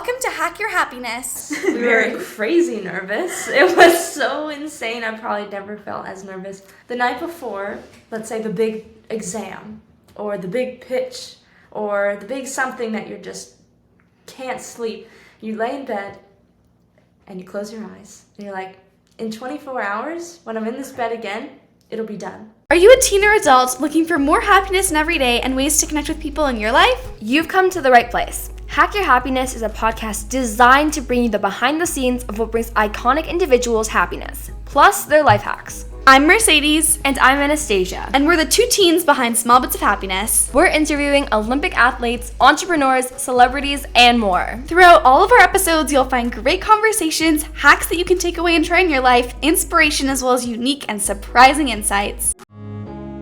Welcome to Hack Your Happiness. We were crazy nervous. It was so insane. I probably never felt as nervous. The night before, let's say the big exam, or the big pitch, or the big something that you just can't sleep, you lay in bed and you close your eyes and you're like, in 24 hours, when I'm in this bed again, it'll be done. Are you a teen or adult looking for more happiness in every day and ways to connect with people in your life? You've come to the right place. Hack Your Happiness is a podcast designed to bring you the behind the scenes of what brings iconic individuals happiness, plus their life hacks. I'm Mercedes. And I'm Anastasia. And we're the two teens behind Small Bits of Happiness. We're interviewing Olympic athletes, entrepreneurs, celebrities, and more. Throughout all of our episodes, you'll find great conversations, hacks that you can take away and try in your life, inspiration, as well as unique and surprising insights.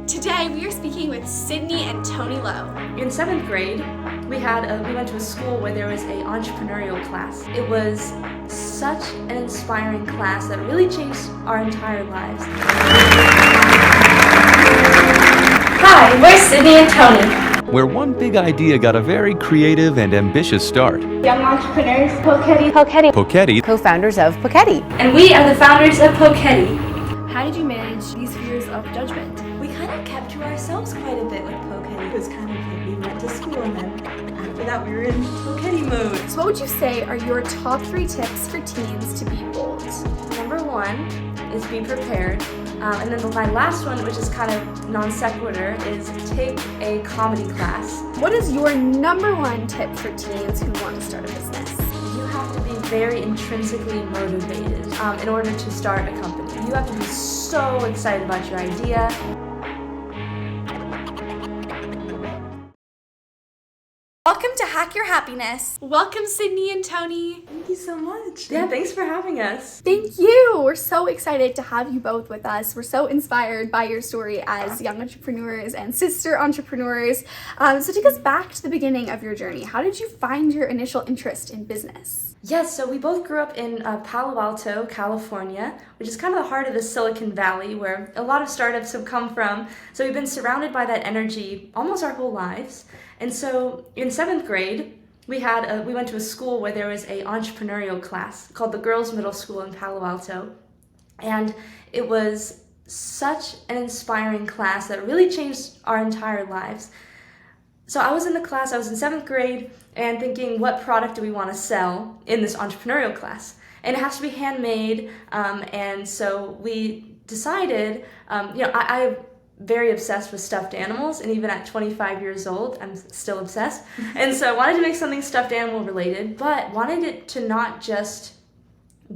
Today, we are speaking with Sydney and Toni Loew. In 7th grade, we went to a school where there was an entrepreneurial class. It was such an inspiring class that really changed our entire lives. Hi, we're Sydney and Toni. Where one big idea got a very creative and ambitious start. Young entrepreneurs, Poketti, co-founders of Poketti. And we are the founders of Poketti. How did you manage these fears of judgment? We kind of kept to ourselves quite a bit with Poketti. It was kind of like we went to school and then after that we were in Poketti mode. So what would you say are your top 3 tips for teens to be bold? Number 1 is be prepared. And then my last one, which is kind of non sequitur, is take a comedy class. What is your number 1 tip for teens who want to start a business? You have to be very intrinsically motivated in order to start a company. You have to be so excited about your idea. Welcome to Hack Your Happiness. Welcome, Sydney and Toni. Thank you so much. Yeah, thanks for having us. Thank you. We're so excited to have you both with us. We're so inspired by your story as young entrepreneurs and sister entrepreneurs. So take us back to the beginning of your journey. How did you find your initial interest in business? Yes, so we both grew up in Palo Alto, California, which is kind of the heart of the Silicon Valley where a lot of startups have come from. So we've been surrounded by that energy almost our whole lives. And so in 7th grade, we went to a school where there was an entrepreneurial class called the Girls Middle School in Palo Alto. And it was such an inspiring class that really changed our entire lives. So I was in the class, I was in 7th grade, and thinking, what product do we want to sell in this entrepreneurial class? And it has to be handmade, and so we decided, I'm very obsessed with stuffed animals, and even at 25 years old, I'm still obsessed. And so I wanted to make something stuffed animal related, but wanted it to not just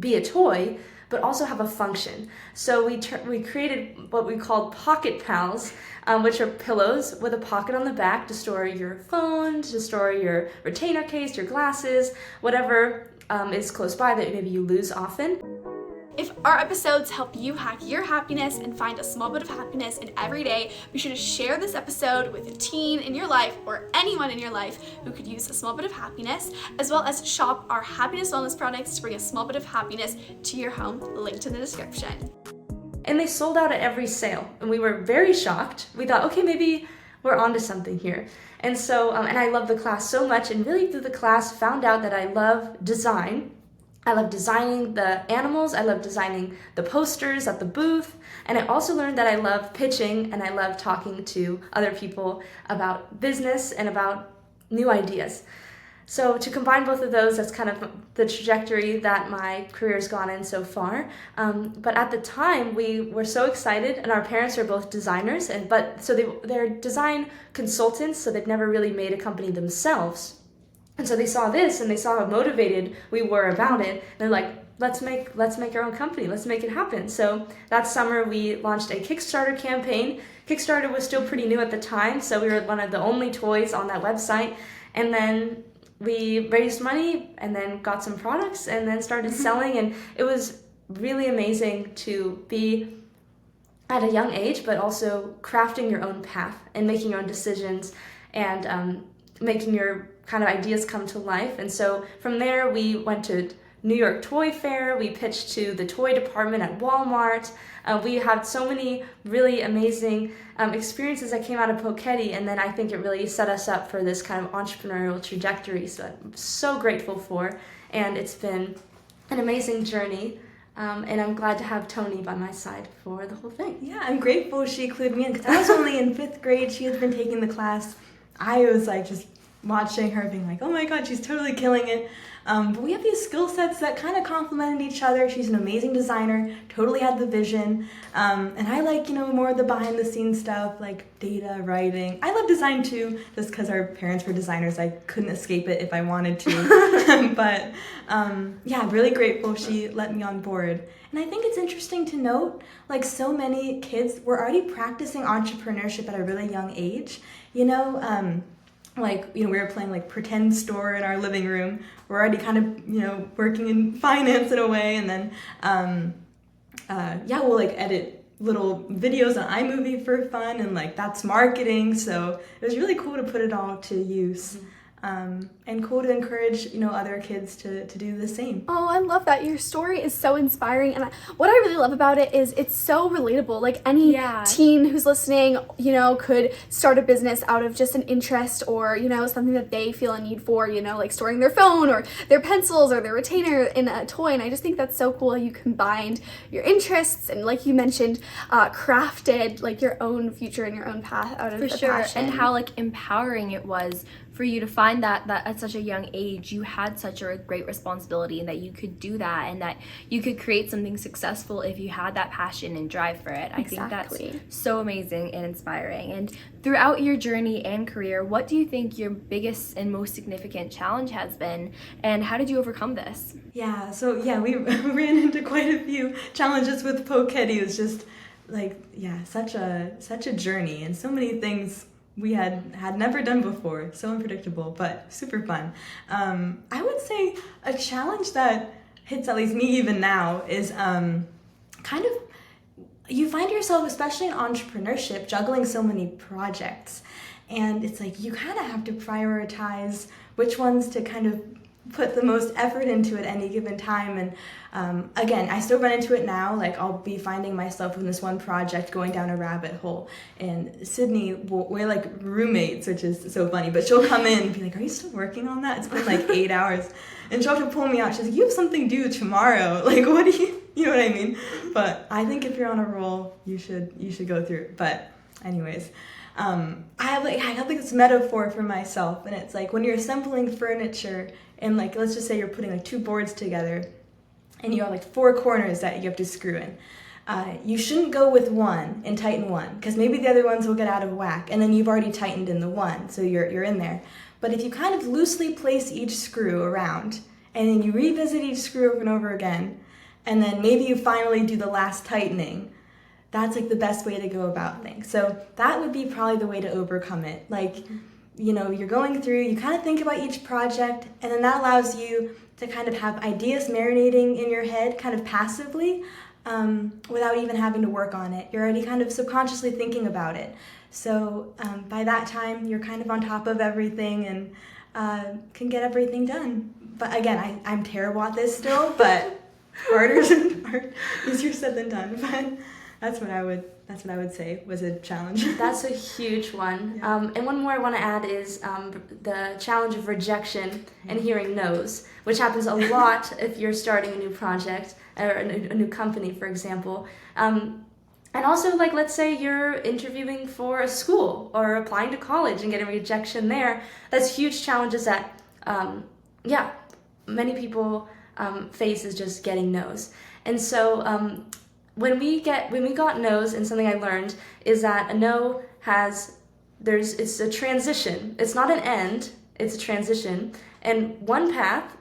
be a toy, but also have a function. So we created what we called Pocket Pals, which are pillows with a pocket on the back to store your phone, to store your retainer case, your glasses, whatever is close by that maybe you lose often. If our episodes help you hack your happiness and find a small bit of happiness in every day, be sure to share this episode with a teen in your life or anyone in your life who could use a small bit of happiness, as well as shop our happiness wellness products to bring a small bit of happiness to your home, linked in the description. And they sold out at every sale, and we were very shocked. We thought, okay, maybe we're onto something here. And so, and I love the class so much, and really through the class found out that I love design. I love designing the animals, I love designing the posters at the booth, and I also learned that I love pitching and I love talking to other people about business and about new ideas. So to combine both of those, that's kind of the trajectory that my career has gone in so far. But at the time, we were so excited, and our parents are both designers, they're design consultants, so they've never really made a company themselves. And so they saw this and they saw how motivated we were about it. They're like, let's make our own company. Let's make it happen. So that summer we launched a Kickstarter campaign. Kickstarter was still pretty new at the time, so we were one of the only toys on that website. And then we raised money and then got some products and then started selling. And it was really amazing to be at a young age, but also crafting your own path and making your own decisions and making your kind of ideas come to life. And so from there we went to New York Toy Fair. We pitched to the toy department at Walmart. We had so many really amazing experiences that came out of Poketti, and then I think it really set us up for this kind of entrepreneurial trajectory. So I'm so grateful for, and it's been an amazing journey. And I'm glad to have Toni by my side for the whole thing. Yeah, I'm grateful she included me in, because I was only in 5th grade. She had been taking the class. I was like just watching her being like, oh my god, she's totally killing it. But we have these skill sets that kind of complemented each other. She's an amazing designer, totally had the vision. And I like, more of the behind the scenes stuff, like data, writing. I love design too, just because our parents were designers. I couldn't escape it if I wanted to. But yeah, really grateful she let me on board. And I think it's interesting to note, like so many kids were already practicing entrepreneurship at a really young age. We were playing like pretend store in our living room. We're already kind of, working in finance in a way. And then, we'll like edit little videos on iMovie for fun. And like, that's marketing. So it was really cool to put it all to use. And cool to encourage, other kids to do the same. Oh, I love that. Your story is so inspiring. And what I really love about it is it's so relatable. Like any teen who's listening, could start a business out of just an interest or, something that they feel a need for, like storing their phone or their pencils or their retainer in a toy. And I just think that's so cool. You combined your interests and, like you mentioned, crafted like your own future and your own path out of the passion. And how like empowering it was for you to find that at such a young age you had such a great responsibility, and that you could do that, and that you could create something successful if you had that passion and drive for it. I think that's so amazing and inspiring. And throughout your journey and career, what do you think your biggest and most significant challenge has been, and how did you overcome this? We ran into quite a few challenges with Poketti. It was just such a journey, and so many things we had never done before. So unpredictable, but super fun. I would say a challenge that hits at least me even now is you find yourself, especially in entrepreneurship, juggling so many projects. And it's like you kind of have to prioritize which ones to kind of put the most effort into at any given time. And again, I still run into it now. Like I'll be finding myself in this one project going down a rabbit hole, and Sydney, we're like roommates, which is so funny, but she'll come in and be like, are you still working on that? It's been like 8 hours. And she'll have to pull me out. She's like, you have something due tomorrow. Like, what do you know what I mean? But I think if you're on a roll, you should go through it. But anyways, I have like this metaphor for myself, and it's like when you're assembling furniture, and like let's just say you're putting like 2 boards together, and you have like 4 corners that you have to screw in. You shouldn't go with one and tighten one, because maybe the other ones will get out of whack, and then you've already tightened in the one, so you're in there. But if you kind of loosely place each screw around, and then you revisit each screw over and over again, and then maybe you finally do the last tightening, that's like the best way to go about things. So that would be probably the way to overcome it. Like, you're going through, you kind of think about each project, and then that allows you to kind of have ideas marinating in your head kind of passively, without even having to work on it. You're already kind of subconsciously thinking about it. So by that time, you're kind of on top of everything and can get everything done. But again, I'm terrible at this still, but easier said than done. But that's what I would say was a challenge. That's a huge one. Yeah. And one more I want to add is the challenge of rejection and hearing no's, which happens a lot if you're starting a new project or a new company, for example. And also, like, let's say you're interviewing for a school or applying to college and getting rejection there. That's huge challenges that, many people face, is just getting no's. And so when we got no's, and something I learned is that a no it's a transition. It's not an end, it's a transition. And one path,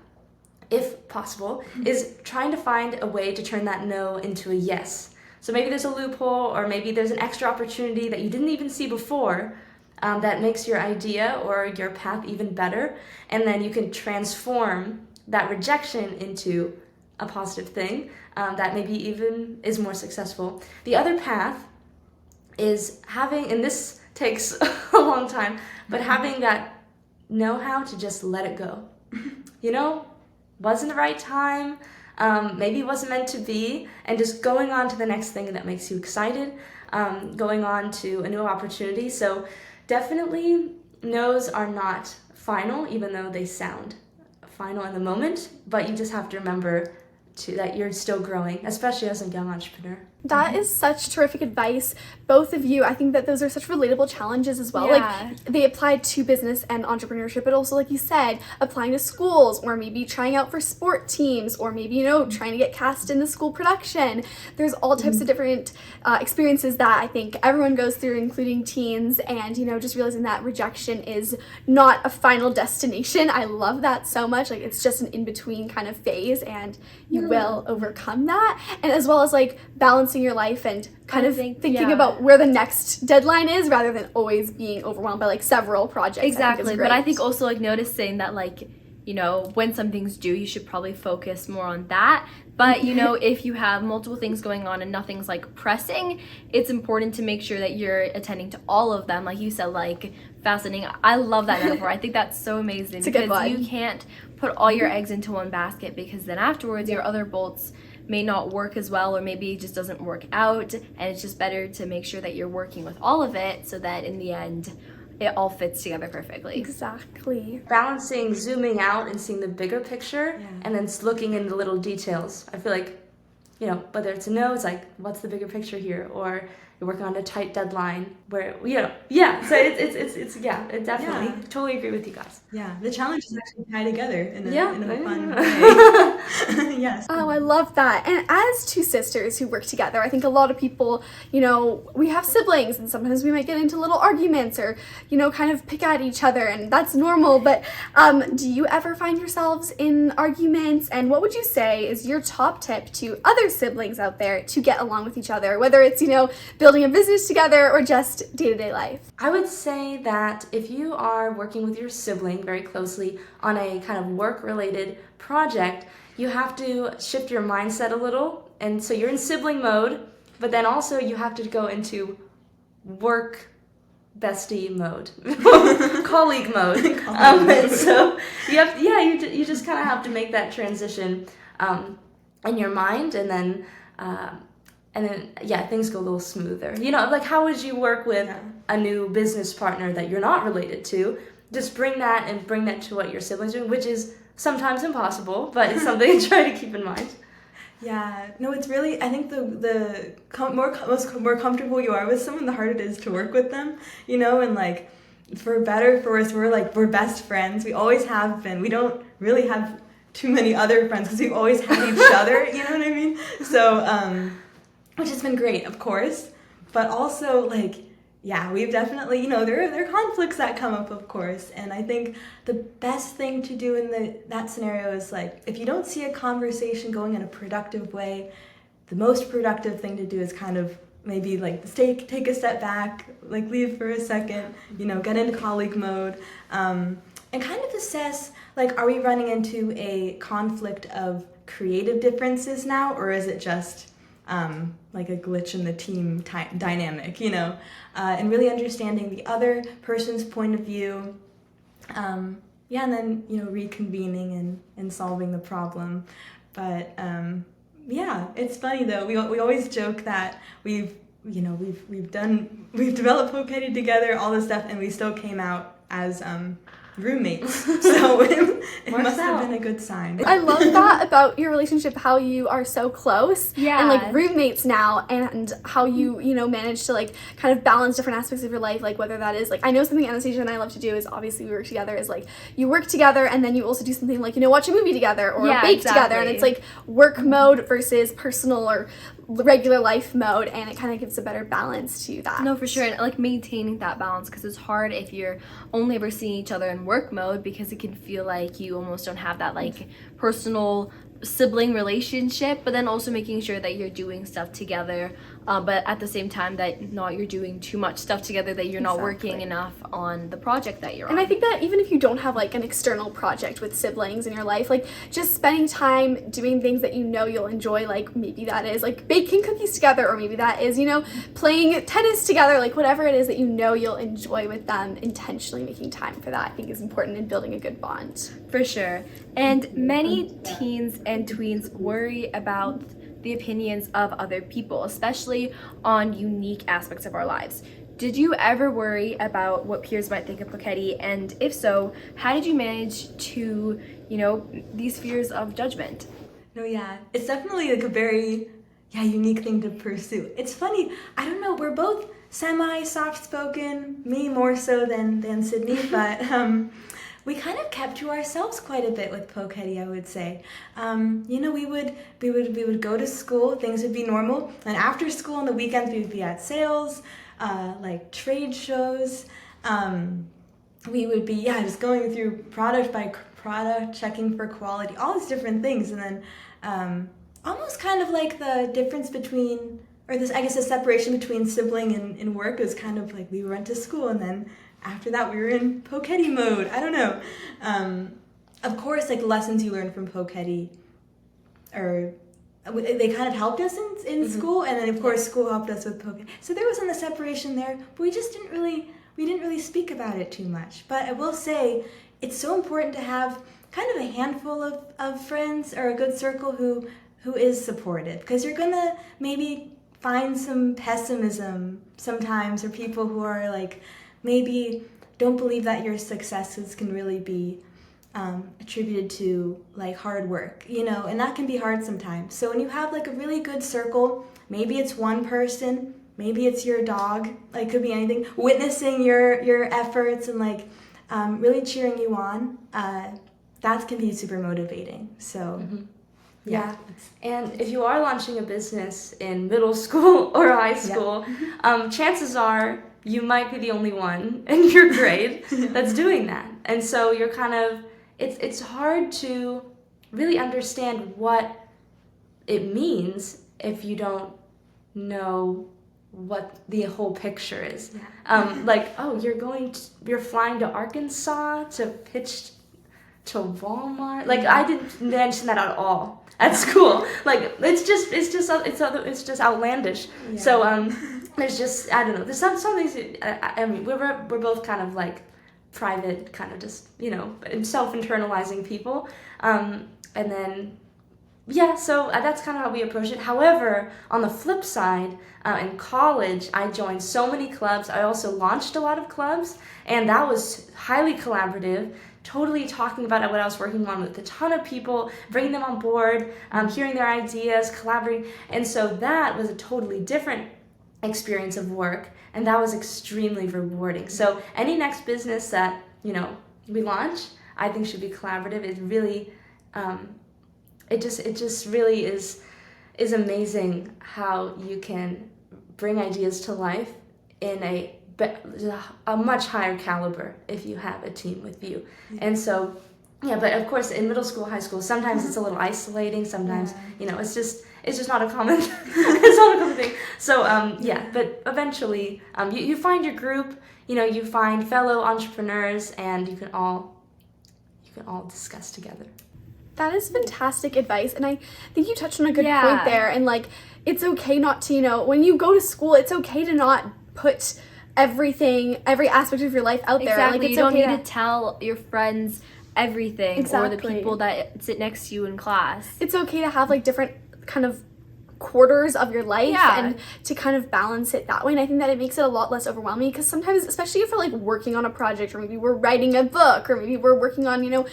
if possible, is trying to find a way to turn that no into a yes. So maybe there's a loophole, or maybe there's an extra opportunity that you didn't even see before, that makes your idea or your path even better. And then you can transform that rejection into a positive thing that maybe even is more successful. The other path is having, and this takes a long time, but having that know-how to just let it go. wasn't the right time, maybe it wasn't meant to be, and just going on to the next thing that makes you excited, going on to a new opportunity. So definitely no's are not final, even though they sound final in the moment, but you just have to remember that you're still growing, especially as a young entrepreneur. That is such terrific advice, both of you. I think that those are such relatable challenges as well. Yeah. Like, they apply to business and entrepreneurship, but also, like you said, applying to schools, or maybe trying out for sport teams, or maybe, you know, trying to get cast in the school production. There's all types of different experiences that I think everyone goes through, including teens, and, you know, just realizing that rejection is not a final destination. I love that so much. Like, it's just an in-between kind of phase, and you will overcome that. And as well as, like, balancing your life and kind of thinking about where the next deadline is, rather than always being overwhelmed by like several projects. Exactly. But I think also like noticing that, like, you know, when something's due, you should probably focus more on that. But, you know, if you have multiple things going on and nothing's like pressing, it's important to make sure that you're attending to all of them. Like you said, like fastening. I love that metaphor. I think that's so amazing. It's a good one. You can't put all your eggs into one basket, because then afterwards your other bolts may not work as well, or maybe it just doesn't work out, and it's just better to make sure that you're working with all of it so that in the end it all fits together perfectly. Exactly. Balancing zooming out and seeing the bigger picture, and then looking into little details. I feel like, you know, whether it's a no, it's like, what's the bigger picture here? Or you're working on a tight deadline where, you know, so it definitely, totally agree with you guys. Yeah, the challenges actually tie together in a fun way. Yes. Oh, I love that. And as two sisters who work together, I think a lot of people, you know, we have siblings, and sometimes we might get into little arguments, or, you know, kind of pick at each other, and that's normal. But do you ever find yourselves in arguments? And what would you say is your top tip to other siblings out there to get along with each other, whether it's, you know, building a business together or just day-to-day life? I would say that if you are working with your sibling very closely on a kind of work-related project, you have to shift your mindset a little. And so you're in sibling mode, but then also you have to go into work bestie mode, colleague mode. And so you have, you just kind of have to make that transition in your mind, and then things go a little smoother. You know, like, how would you work with a new business partner that you're not related to? Just bring that to what your siblings do, which is sometimes impossible, but it's something to try to keep in mind. Yeah, no, it's really, I think the more comfortable you are with someone, the harder it is to work with them, you know, and like, for better or for worse, we're best friends. We always have been. We don't really have too many other friends because we've always had each other, you know what I mean? So, which has been great, of course, but also, like, yeah, we've definitely, you know, there are conflicts that come up, of course, and I think the best thing to do in that scenario is, like, if you don't see a conversation going in a productive way, the most productive thing to do is kind of maybe, like, take a step back, like, leave for a second, you know, get into colleague mode, and kind of assess, like, are we running into a conflict of creative differences now, or is it just like a glitch in the team dynamic, you know, and really understanding the other person's point of view, and then, you know, reconvening and solving the problem. But it's funny though. We always joke that we've developed Poketti together, all this stuff, and we still came out as roommates, so it must have been a good sign. I love that about your relationship, how you are so close, and like roommates now, and how you know, manage to like kind of balance different aspects of your life, like whether that is like, I know something Anastasia and I love to do is, obviously we work together, is like you work together and then you also do something like, you know, watch a movie together or bake together, and it's like work mode versus personal or regular life mode, and it kind of gives a better balance to that. No, for sure. And like maintaining that balance, because it's hard if you're only ever seeing each other in work mode, because it can feel like you almost don't have that like personal sibling relationship, but then also making sure that you're doing stuff together, but at the same time that not you're doing too much stuff together, that you're not working enough on the project that you're on. And I think that even if you don't have like an external project with siblings in your life, like just spending time doing things that you know you'll enjoy, like maybe that is like baking cookies together, or maybe that is, you know, playing tennis together, like whatever it is that you know you'll enjoy with them, intentionally making time for that I think is important in building a good bond. For sure. And many teens and tweens worry about the opinions of other people, especially on unique aspects of our lives. Did you ever worry about what peers might think of Poketti? And if so, how did you manage to, you know, these fears of judgment? No, yeah, it's definitely like a very unique thing to pursue. It's funny, I don't know, we're both semi soft-spoken, me more so than Sydney, but we kind of kept to ourselves quite a bit with Poketti, I would say. You know, we would go to school, things would be normal, and after school on the weekends we would be at Selves, like trade shows. We would be just going through product by product, checking for quality, all these different things, and then almost kind of like the difference between, or this, I guess, the separation between sibling and work is kind of like we went to school and then after that we were in Poketti mode. I don't know. Of course, like lessons you learn from Poketti, or they kind of helped us in school, and then of course school helped us with Poketti. So there wasn't a separation there, but we didn't really speak about it too much. But I will say it's so important to have kind of a handful of friends or a good circle who is supportive, because you're gonna maybe find some pessimism sometimes, or people who are like maybe don't believe that your successes can really be attributed to like hard work, you know, and that can be hard sometimes. So when you have like a really good circle, maybe it's one person, maybe it's your dog, like could be anything, witnessing your efforts and like really cheering you on, that can be super motivating. So Yeah. And if you are launching a business in middle school or high school, chances are you might be the only one in your grade that's doing that. And so you're kind of, it's hard to really understand what it means if you don't know what the whole picture is. Like, oh, you're flying to Arkansas to pitch to Walmart. Like, I didn't mention that at all at school. Like, it's just outlandish. So there's just, I don't know, there's some things. I mean, we're both kind of like private, kind of just, you know, self-internalizing people, and then so that's kind of how we approach it. However, on the flip side, in college, I joined so many clubs. I also launched a lot of clubs, and that was highly collaborative, totally talking about what I was working on with a ton of people, bringing them on board, hearing their ideas, collaborating. And so that was a totally different experience of work, and that was extremely rewarding. So any next business that, you know, we launch, I think should be collaborative. It really, it just really is amazing how you can bring ideas to life in a much higher caliber if you have a team with you. And so, but of course in middle school, high school, sometimes it's a little isolating. Sometimes, you know, it's just not a common, it's not a common thing. So, but eventually, you find your group, you know, you find fellow entrepreneurs, and you can all discuss together. That is fantastic advice, and I think you touched on a good point there. And like, it's okay not to, you know, when you go to school, it's okay to not put every aspect of your life out there. Exactly. Like, it's you don't okay need to tell your friends everything, or the people that sit next to you in class. It's okay to have like different kind of quarters of your life and to kind of balance it that way. And I think that it makes it a lot less overwhelming, because sometimes, especially if we're like working on a project, or maybe we're writing a book, or maybe we're working on, you know,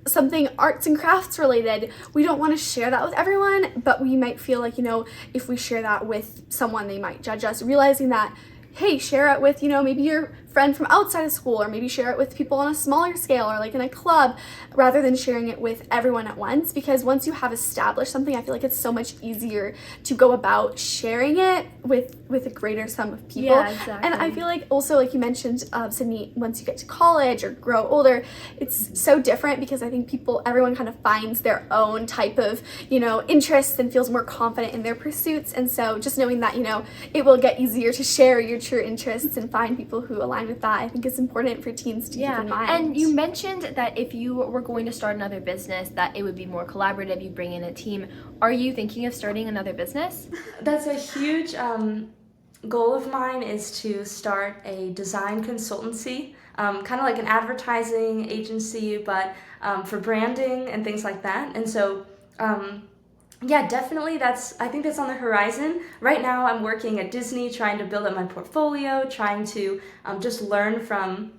something arts and crafts related, we don't want to share that with everyone, but we might feel like, you know, if we share that with someone, they might judge us. Realizing that, hey, share it with, you know, maybe your friend from outside of school, or maybe share it with people on a smaller scale or like in a club, rather than sharing it with everyone at once. Because once you have established something, I feel like it's so much easier to go about sharing it with a greater sum of people. Yeah, exactly. And I feel like also, like you mentioned, Sydney, once you get to college or grow older, it's so different, because I think everyone kind of finds their own type of, interests and feels more confident in their pursuits. And so just knowing that, it will get easier to share your true interests and find people who align with that, I think is important for teens to keep in mind. And you mentioned that if you were going to start another business, that it would be more collaborative, you bring in a team. Are you thinking of starting another business? That's a huge goal of mine, is to start a design consultancy, kind of like an advertising agency, but for branding and things like that. And so, yeah, definitely I think that's on the horizon. Right now I'm working at Disney, trying to build up my portfolio, trying to just learn from,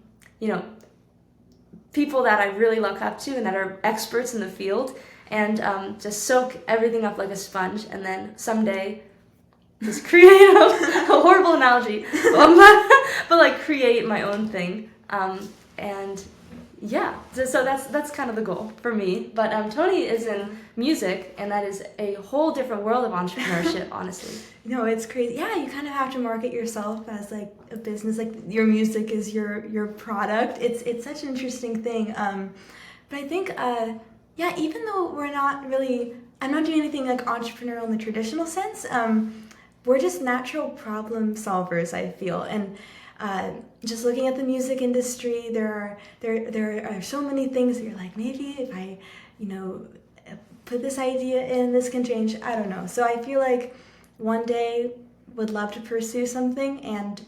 people that I really look up to and that are experts in the field, and just soak everything up like a sponge, and then someday just create a horrible analogy, but like create my own thing. And yeah, so that's kind of the goal for me. But Toni is in music, and that is a whole different world of entrepreneurship, honestly. No, it's crazy. Yeah, you kind of have to market yourself as like a business. Like your music is your product. It's such an interesting thing. But I think yeah, even though I'm not doing anything like entrepreneurial in the traditional sense. We're just natural problem solvers, I feel, and just looking at the music industry, there are so many things that you're like, maybe if I, put this idea in, this can change. I don't know. So I feel like one day would love to pursue something, and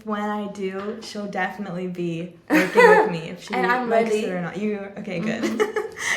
when I do, she'll definitely be working with me if she and I'm likes ready. it or not. Okay, good.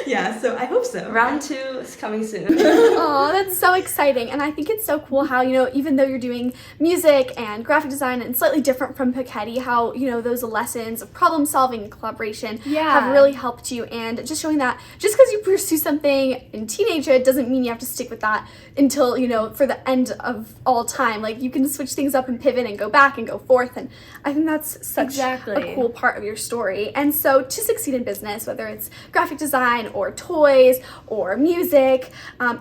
Yeah, so I hope so. Round 2 is coming soon. Oh, that's so exciting. And I think it's so cool how, even though you're doing music and graphic design and slightly different from Poketti, how, those lessons of problem solving and collaboration have really helped you. And just showing that just because you pursue something in teenagehood doesn't mean you have to stick with that until, for the end of all time. Like, you can switch things up and pivot and go back and go forth. And I think that's such a cool part of your story. And so to succeed in business, whether it's graphic design or toys or music,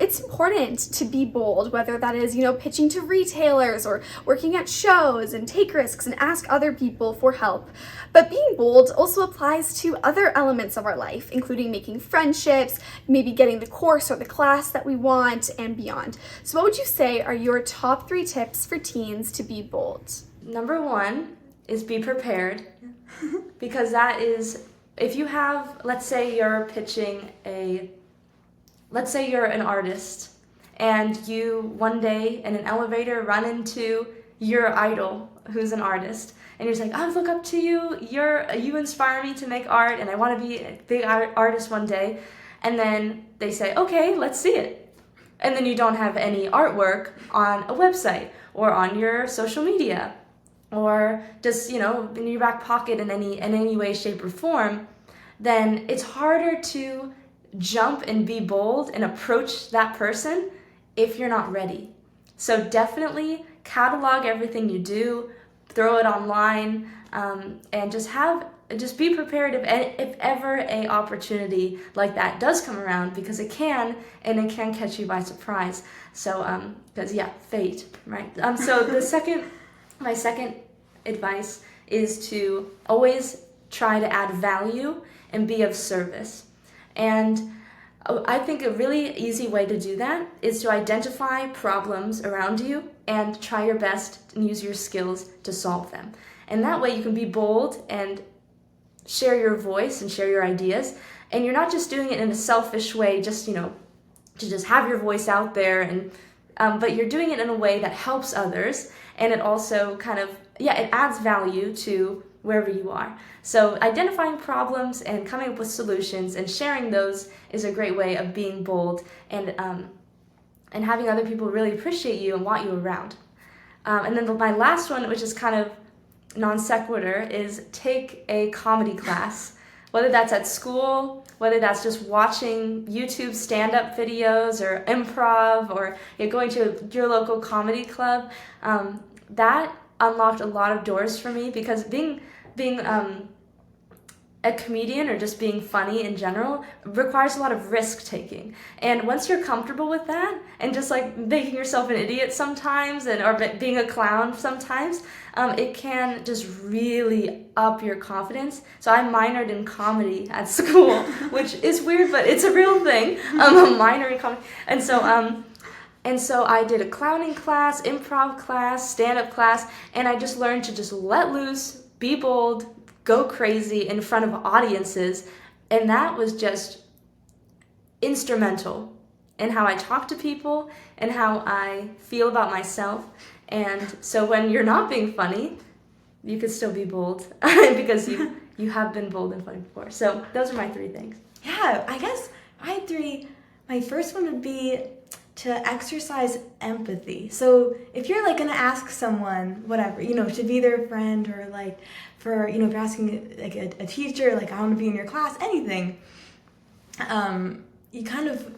it's important to be bold, whether that is, pitching to retailers or working at shows, and take risks and ask other people for help. But being bold also applies to other elements of our life, including making friendships, maybe getting the course or the class that we want, and beyond. So what would you say are your top 3 tips for teens to be bold? Number 1 is be prepared, because that is, if you have, let's say you're an artist, and you one day in an elevator run into your idol who's an artist, and you're just like, I look up to you, you inspire me to make art, and I want to be a big artist one day, and then they say, okay, let's see it. And then you don't have any artwork on a website or on your social media, or just, in your back pocket in any way, shape, or form, then it's harder to jump and be bold and approach that person if you're not ready. So definitely catalog everything you do, throw it online, and just be prepared if ever a opportunity like that does come around, because it can catch you by surprise. So because fate, right? So my second advice is to always try to add value and be of service. And I think a really easy way to do that is to identify problems around you and try your best and use your skills to solve them. And that way you can be bold and share your voice and share your ideas. And you're not just doing it in a selfish way, just, to just have your voice out there, and but you're doing it in a way that helps others, and it also it adds value to wherever you are. So identifying problems and coming up with solutions and sharing those is a great way of being bold and having other people really appreciate you and want you around. And then my last one, which is kind of non sequitur, is take a comedy class, whether that's at school, whether that's just watching YouTube stand-up videos or improv, or going to your local comedy club. That unlocked a lot of doors for me, because being a comedian or just being funny in general requires a lot of risk taking. And once you're comfortable with that and just like making yourself an idiot sometimes or being a clown sometimes, it can just really up your confidence. So I minored in comedy at school, which is weird, but it's a real thing. I'm a minor in comedy. And so I did a clowning class, improv class, stand-up class, and I just learned to just let loose, be bold, go crazy in front of audiences, and that was just instrumental in how I talk to people and how I feel about myself. And so when you're not being funny, you could still be bold because you have been bold and funny before. So those are my 3 things. Yeah, I guess I had 3. My first one would be to exercise empathy. So if you're like gonna ask someone, whatever, to be their friend, or like for, if you're asking like a teacher, like I want to be in your class, anything, you kind of,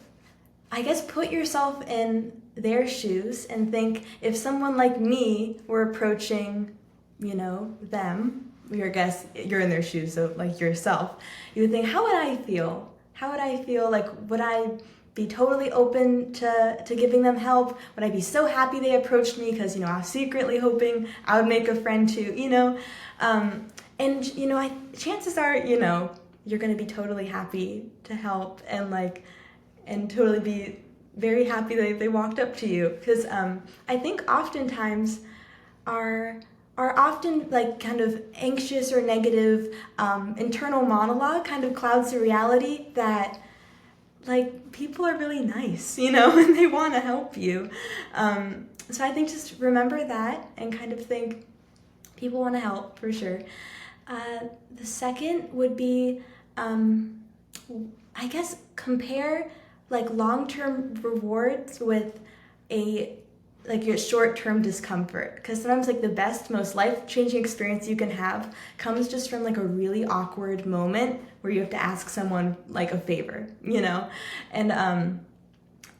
I guess, put yourself in their shoes and think, if someone like me were approaching, them, your guess, you're in their shoes, so like yourself, you would think, how would I feel? How would I feel? Like, would I be totally open to giving them help? Would I be so happy they approached me because, I was secretly hoping I would make a friend too, chances are, you're going to be totally happy to help and totally be very happy that they walked up to you. Because I think oftentimes our often like kind of anxious or negative internal monologue kind of clouds the reality that like people are really nice, and they want to help you. So I think just remember that and kind of think people want to help for sure. The second would be, I guess, compare like long-term rewards with your short-term discomfort, because sometimes like the best, most life-changing experience you can have comes just from like a really awkward moment where you have to ask someone like a favor,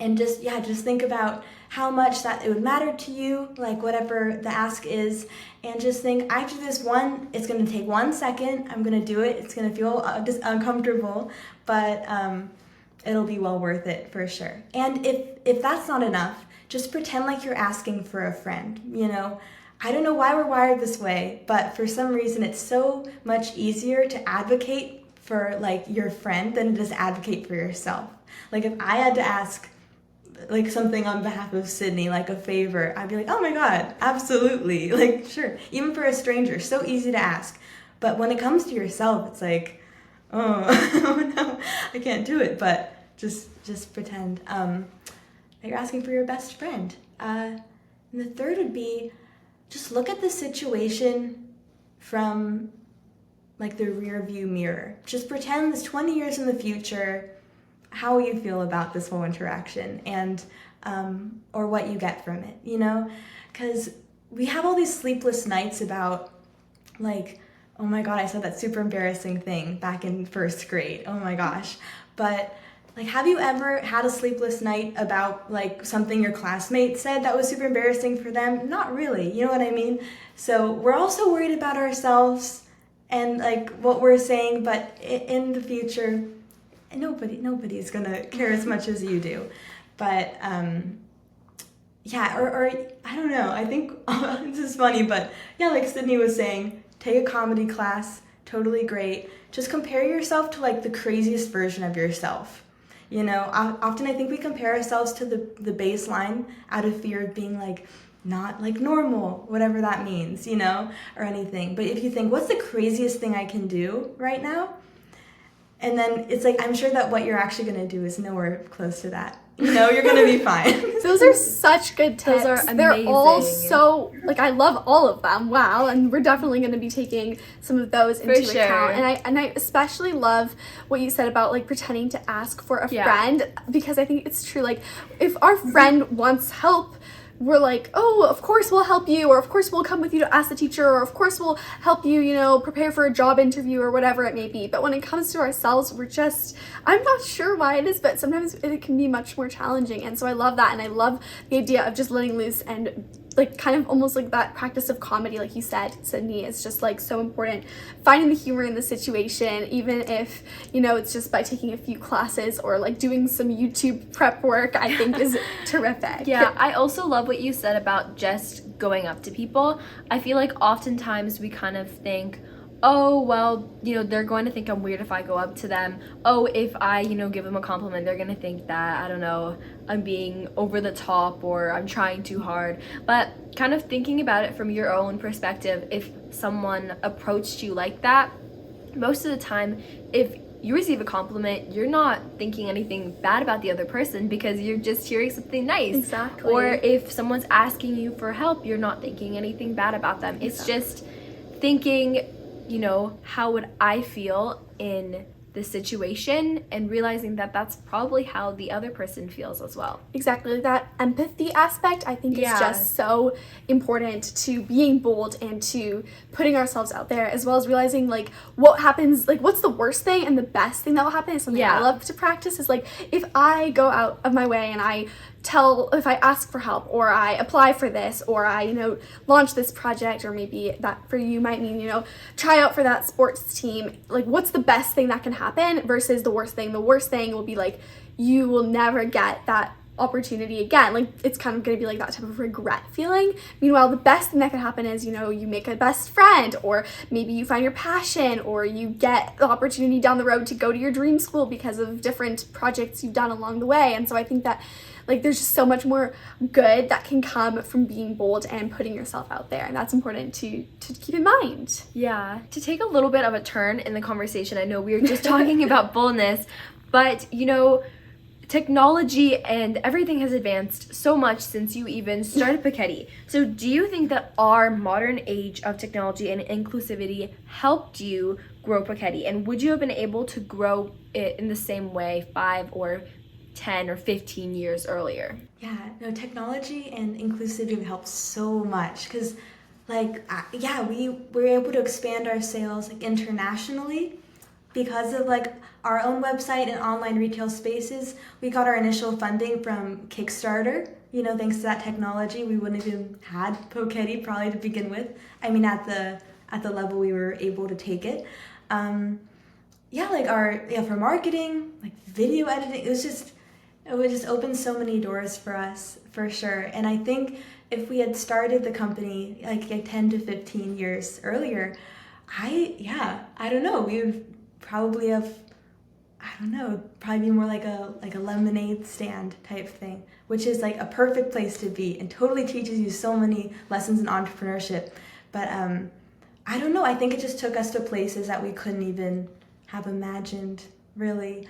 and just think about how much that it would matter to you, like whatever the ask is, and just think, after this one, it's going to take 1 second, I'm going to do it, it's going to feel just uncomfortable, but it'll be well worth it for sure. And if that's not enough, just pretend like you're asking for a friend, I don't know why we're wired this way, but for some reason it's so much easier to advocate for like your friend than it is to advocate for yourself. Like if I had to ask like something on behalf of Sydney, like a favor, I'd be like, oh my God, absolutely. Like, sure. Even for a stranger, so easy to ask. But when it comes to yourself, it's like, oh no, I can't do it. But just pretend that you're asking for your best friend. And the third would be just look at the situation from like the rear view mirror. Just pretend this 20 years in the future, how you feel about this whole interaction and or what you get from it, because we have all these sleepless nights about like, oh my God, I said that super embarrassing thing back in first grade, oh my gosh. But like, have you ever had a sleepless night about like something your classmate said that was super embarrassing for them? Not really, you know what I mean? So we're also worried about ourselves and like what we're saying, but in the future, nobody's gonna care as much as you do. But or I don't know, I think this is funny, but yeah, like Sydney was saying, take a comedy class, totally great. Just compare yourself to like the craziest version of yourself. Often I think we compare ourselves to the baseline out of fear of being like not like normal, whatever that means, or anything. But if you think, what's the craziest thing I can do right now? And then it's like, I'm sure that what you're actually going to do is nowhere close to that. You're going to be fine. Those are such good tips. Those are amazing. They're all so, like, I love all of them. Wow. And we're definitely going to be taking some of those into account. And I especially love what you said about, like, pretending to ask for a friend, because I think it's true. Like, if our friend wants help, we're like, oh, of course we'll help you, or of course we'll come with you to ask the teacher, or of course we'll help you, prepare for a job interview or whatever it may be. But when it comes to ourselves, I'm not sure why it is, but sometimes it can be much more challenging. And so I love that. And I love the idea of just letting loose and like kind of almost like that practice of comedy, like you said, Sydney, is just like so important. Finding the humor in the situation, even if, you know, it's just by taking a few classes or like doing some YouTube prep work, I think is terrific. Yeah, I also love what you said about just going up to people. I feel like oftentimes we kind of think, oh, well, you know, they're going to think I'm weird if I go up to them. Oh, if I, you know, give them a compliment, they're going to think that, I don't know, I'm being over the top or I'm trying too hard. But kind of thinking about it from your own perspective, if someone approached you like that, most of the time, if you receive a compliment, you're not thinking anything bad about the other person because you're just hearing something nice. Exactly. Or if someone's asking you for help, you're not thinking anything bad about them. It's just thinking, you know, how would I feel in this situation, and realizing that that's probably how the other person feels as well. Exactly. That empathy aspect, I think, is just so important to being bold and to putting ourselves out there, as well as realizing like what happens, like what's the worst thing and the best thing that will happen is something I love to practice is like if I go out of my way and if I ask for help or I apply for this or I, you know, launch this project, or maybe that for you might mean, you know, try out for that sports team, like what's the best thing that can happen versus the worst thing. The worst thing will be like you will never get that opportunity again. Like it's kind of going to be like that type of regret feeling. Meanwhile, the best thing that can happen is, you know, you make a best friend, or maybe you find your passion, or you get the opportunity down the road to go to your dream school because of different projects you've done along the way. And so I think that like there's just so much more good that can come from being bold and putting yourself out there, and that's important to keep in mind. Yeah, to take a little bit of a turn in the conversation, I know we were just talking about boldness, but you know, technology and everything has advanced so much since you even started Poketti. So do you think that our modern age of technology and inclusivity helped you grow Poketti, and would you have been able to grow it in the same way 5 or 10 or 15 years earlier? Yeah, no, technology and inclusivity helps so much because, like, we were able to expand our sales like internationally because of like our own website and online retail spaces. We got our initial funding from Kickstarter. You know, thanks to that technology, we wouldn't have even had Poketti probably to begin with. I mean, at the level we were able to take it. For marketing, like video editing, it would just open so many doors for us, for sure. And I think if we had started the company like 10 to 15 years earlier, I don't know, we would probably have, probably be more like a lemonade stand type thing, which is like a perfect place to be and totally teaches you so many lessons in entrepreneurship. But I don't know, I think it just took us to places that we couldn't even have imagined, really.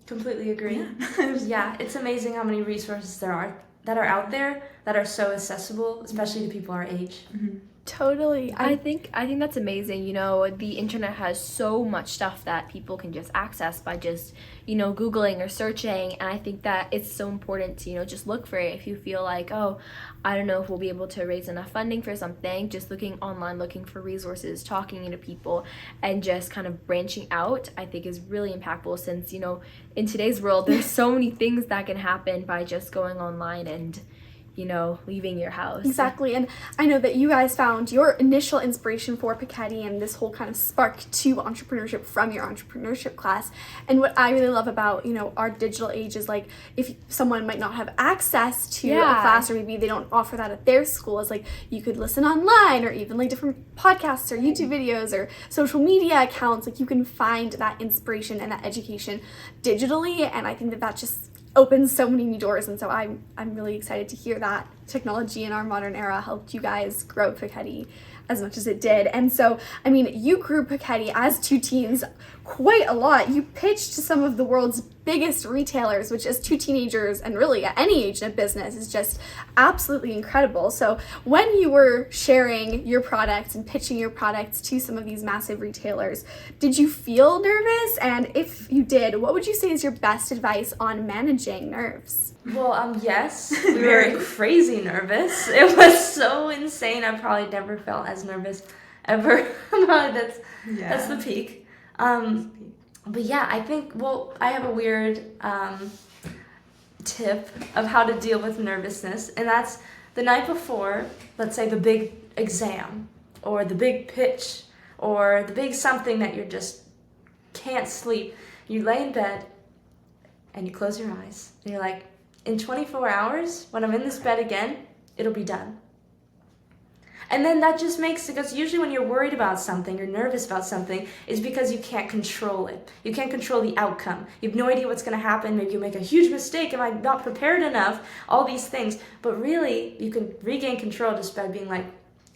Completely agree. Yeah. It's amazing how many resources there are that are out there that are so accessible, especially to people our age. Mm-hmm. Totally. I think that's amazing. You know, the internet has so much stuff that people can just access by just, you know, Googling or searching. And I think that it's so important to, you know, just look for it. If you feel like, oh, I don't know if we'll be able to raise enough funding for something, just looking online, looking for resources, talking to people, and just kind of branching out, I think is really impactful since, you know, in today's world, there's so many things that can happen by just going online and, you know, leaving your house. Exactly. And I know that you guys found your initial inspiration for Poketti and this whole kind of spark to entrepreneurship from your entrepreneurship class. And what I really love about, you know, our digital age is like if someone might not have access to a class, or maybe they don't offer that at their school, is like you could listen online, or even like different podcasts or YouTube videos or social media accounts. Like you can find that inspiration and that education digitally. And I think that just opens so many new doors, and so I'm really excited to hear that technology in our modern era helped you guys grow Poketti as much as it did. And so, I mean, you grew Poketti as two teens quite a lot. You pitched to some of the world's biggest retailers, which as two teenagers and really at any age in a business is just absolutely incredible. So when you were sharing your products and pitching your products to some of these massive retailers, did you feel nervous? And if you did, what would you say is your best advice on managing nerves? Well, yes, we were crazy nervous. It was so insane. I probably never felt as nervous ever. That's the peak. But yeah, I think, I have a weird tip of how to deal with nervousness, and that's the night before, let's say the big exam or the big pitch or the big something that you just can't sleep, you lay in bed and you close your eyes and you're like, in 24 hours, when I'm in this bed again, it'll be done. And then that just makes, because usually when you're worried about something, you're nervous about something, is because you can't control it. You can't control the outcome. You have no idea what's going to happen. Maybe you make a huge mistake. Am I not prepared enough? All these things. But really, you can regain control just by being like,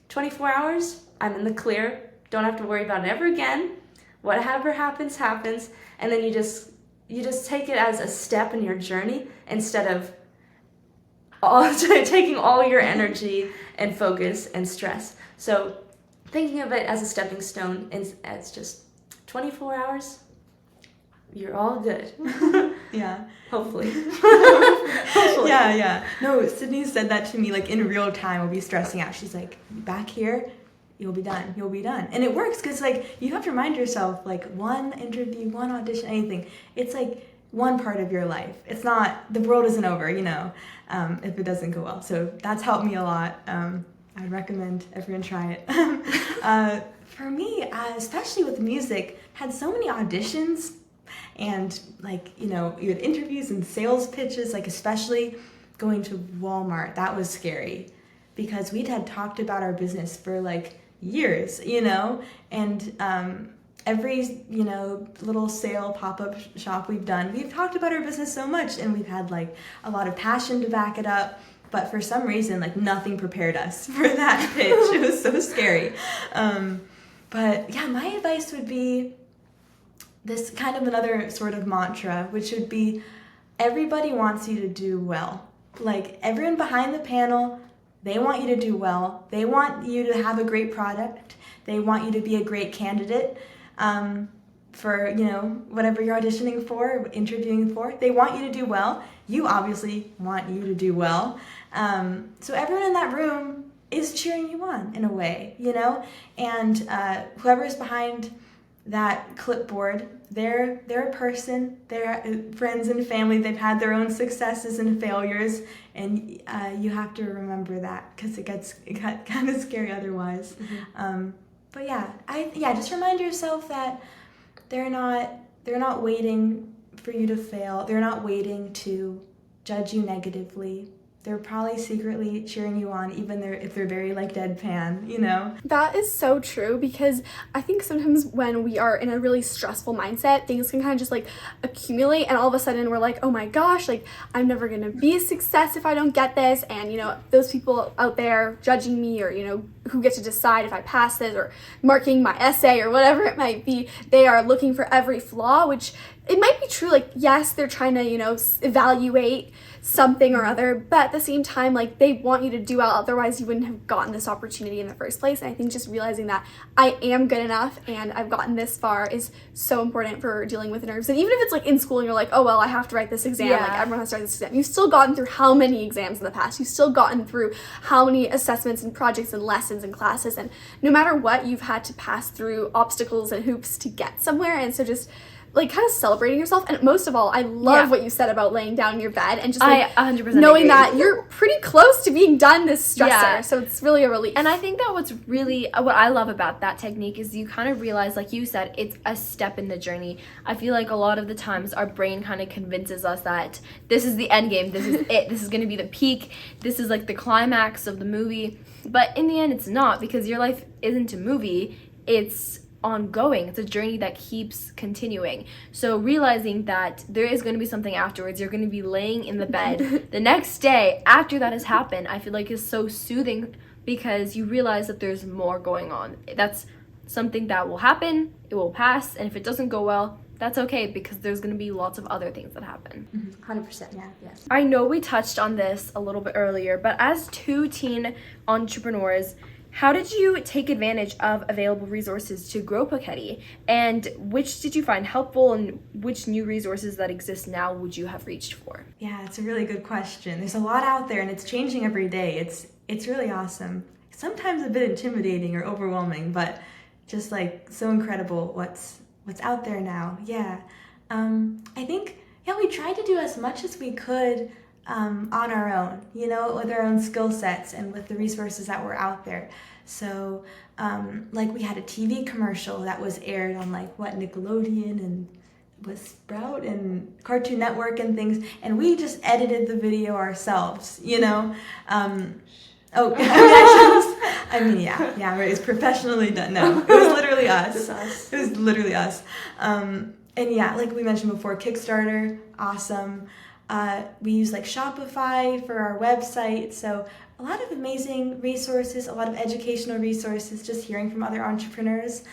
24 hours, I'm in the clear. Don't have to worry about it ever again. Whatever happens, happens. And then you just take it as a step in your journey instead of taking all your energy and focus and stress. So thinking of it as a stepping stone and as just 24 hours, you're all good. Yeah. Hopefully. Yeah. No, Sydney said that to me, like, in real time. I'll be stressing out. She's like, back here, you'll be done. And it works because, like, you have to remind yourself, like, one interview, one audition, anything. It's like one part of your life. It's not, the world isn't over, if it doesn't go well. So that's helped me a lot. I would recommend everyone try it. For me, especially with music, had so many auditions and, like, you had interviews and sales pitches, like, especially going to Walmart. That was scary because we'd had talked about our business for, like, years, and every, little sale pop-up shop we've done, we've talked about our business so much, and we've had, like, a lot of passion to back it up, but for some reason, like, nothing prepared us for that pitch. It was so scary. But yeah, my advice would be this kind of another sort of mantra, which would be everybody wants you to do well. Like, everyone behind the panel, they want you to do well. They want you to have a great product. They want you to be a great candidate for, whatever you're auditioning for, interviewing for. They want you to do well. You obviously want you to do well. So everyone in that room is cheering you on in a way, and whoever's behind that clipboard, they're a person, they're friends and family, they've had their own successes and failures, and you have to remember that because it got kind of scary otherwise. But just remind yourself that they're not waiting for you to fail. They're not waiting to judge you negatively. They're probably secretly cheering you on, even if they're very, like, deadpan, That is so true, because I think sometimes when we are in a really stressful mindset, things can kind of just, like, accumulate, and all of a sudden we're like, oh my gosh, like, I'm never gonna be a success if I don't get this, and, those people out there judging me, or, who get to decide if I pass this, or marking my essay, or whatever it might be, they are looking for every flaw, which it might be true, like, yes, they're trying to, evaluate something or other, but at the same time, like, they want you to do well, otherwise you wouldn't have gotten this opportunity in the first place. And I think just realizing that I am good enough and I've gotten this far is so important for dealing with nerves. And even if it's, like, in school and you're like, oh well, I have to write this exam, like, everyone has to write this exam, you've still gotten through how many exams in the past, you've still gotten through how many assessments and projects and lessons and classes, and no matter what, you've had to pass through obstacles and hoops to get somewhere. And so just, like, kind of celebrating yourself. And most of all, I love what you said about laying down in your bed and just, like, I 100% knowing agree. that you're pretty close to being done this stressor. Yeah. So it's really a relief. And I think that what I love about that technique is you kind of realize, like you said, it's a step in the journey. I feel like a lot of the times our brain kind of convinces us that this is the end game, this is it, this is going to be the peak, this is, like, the climax of the movie. But in the end, it's not, because your life isn't a movie, it's ongoing. It's a journey that keeps continuing. So realizing that there is going to be something afterwards, you're going to be laying in the bed the next day after that has happened, I feel like is so soothing, because you realize that there's more going on. That's something that will happen, it will pass, and if it doesn't go well, that's okay, because there's going to be lots of other things that happen. 100%. Yeah. Yes. I know we touched on this a little bit earlier, but as two teen entrepreneurs, how did you take advantage of available resources to grow Poketti? And which did you find helpful, and which new resources that exist now would you have reached for? Yeah, it's a really good question. There's a lot out there, and it's changing every day. It's really awesome. Sometimes a bit intimidating or overwhelming, but just, like, so incredible what's out there now. Yeah. I think, we tried to do as much as we could on our own, you know, with our own skill sets and with the resources that were out there. So, like we had a TV commercial that was aired on like Nickelodeon and with Sprout and Cartoon Network and things, and we just edited the video ourselves, you know. Yeah, right, it was professionally done. No, it was literally us. Just us. It was literally us. And yeah, like we mentioned before, Kickstarter, awesome. We use like Shopify for our website, so a lot of amazing resources, a lot of educational resources, just hearing from other entrepreneurs.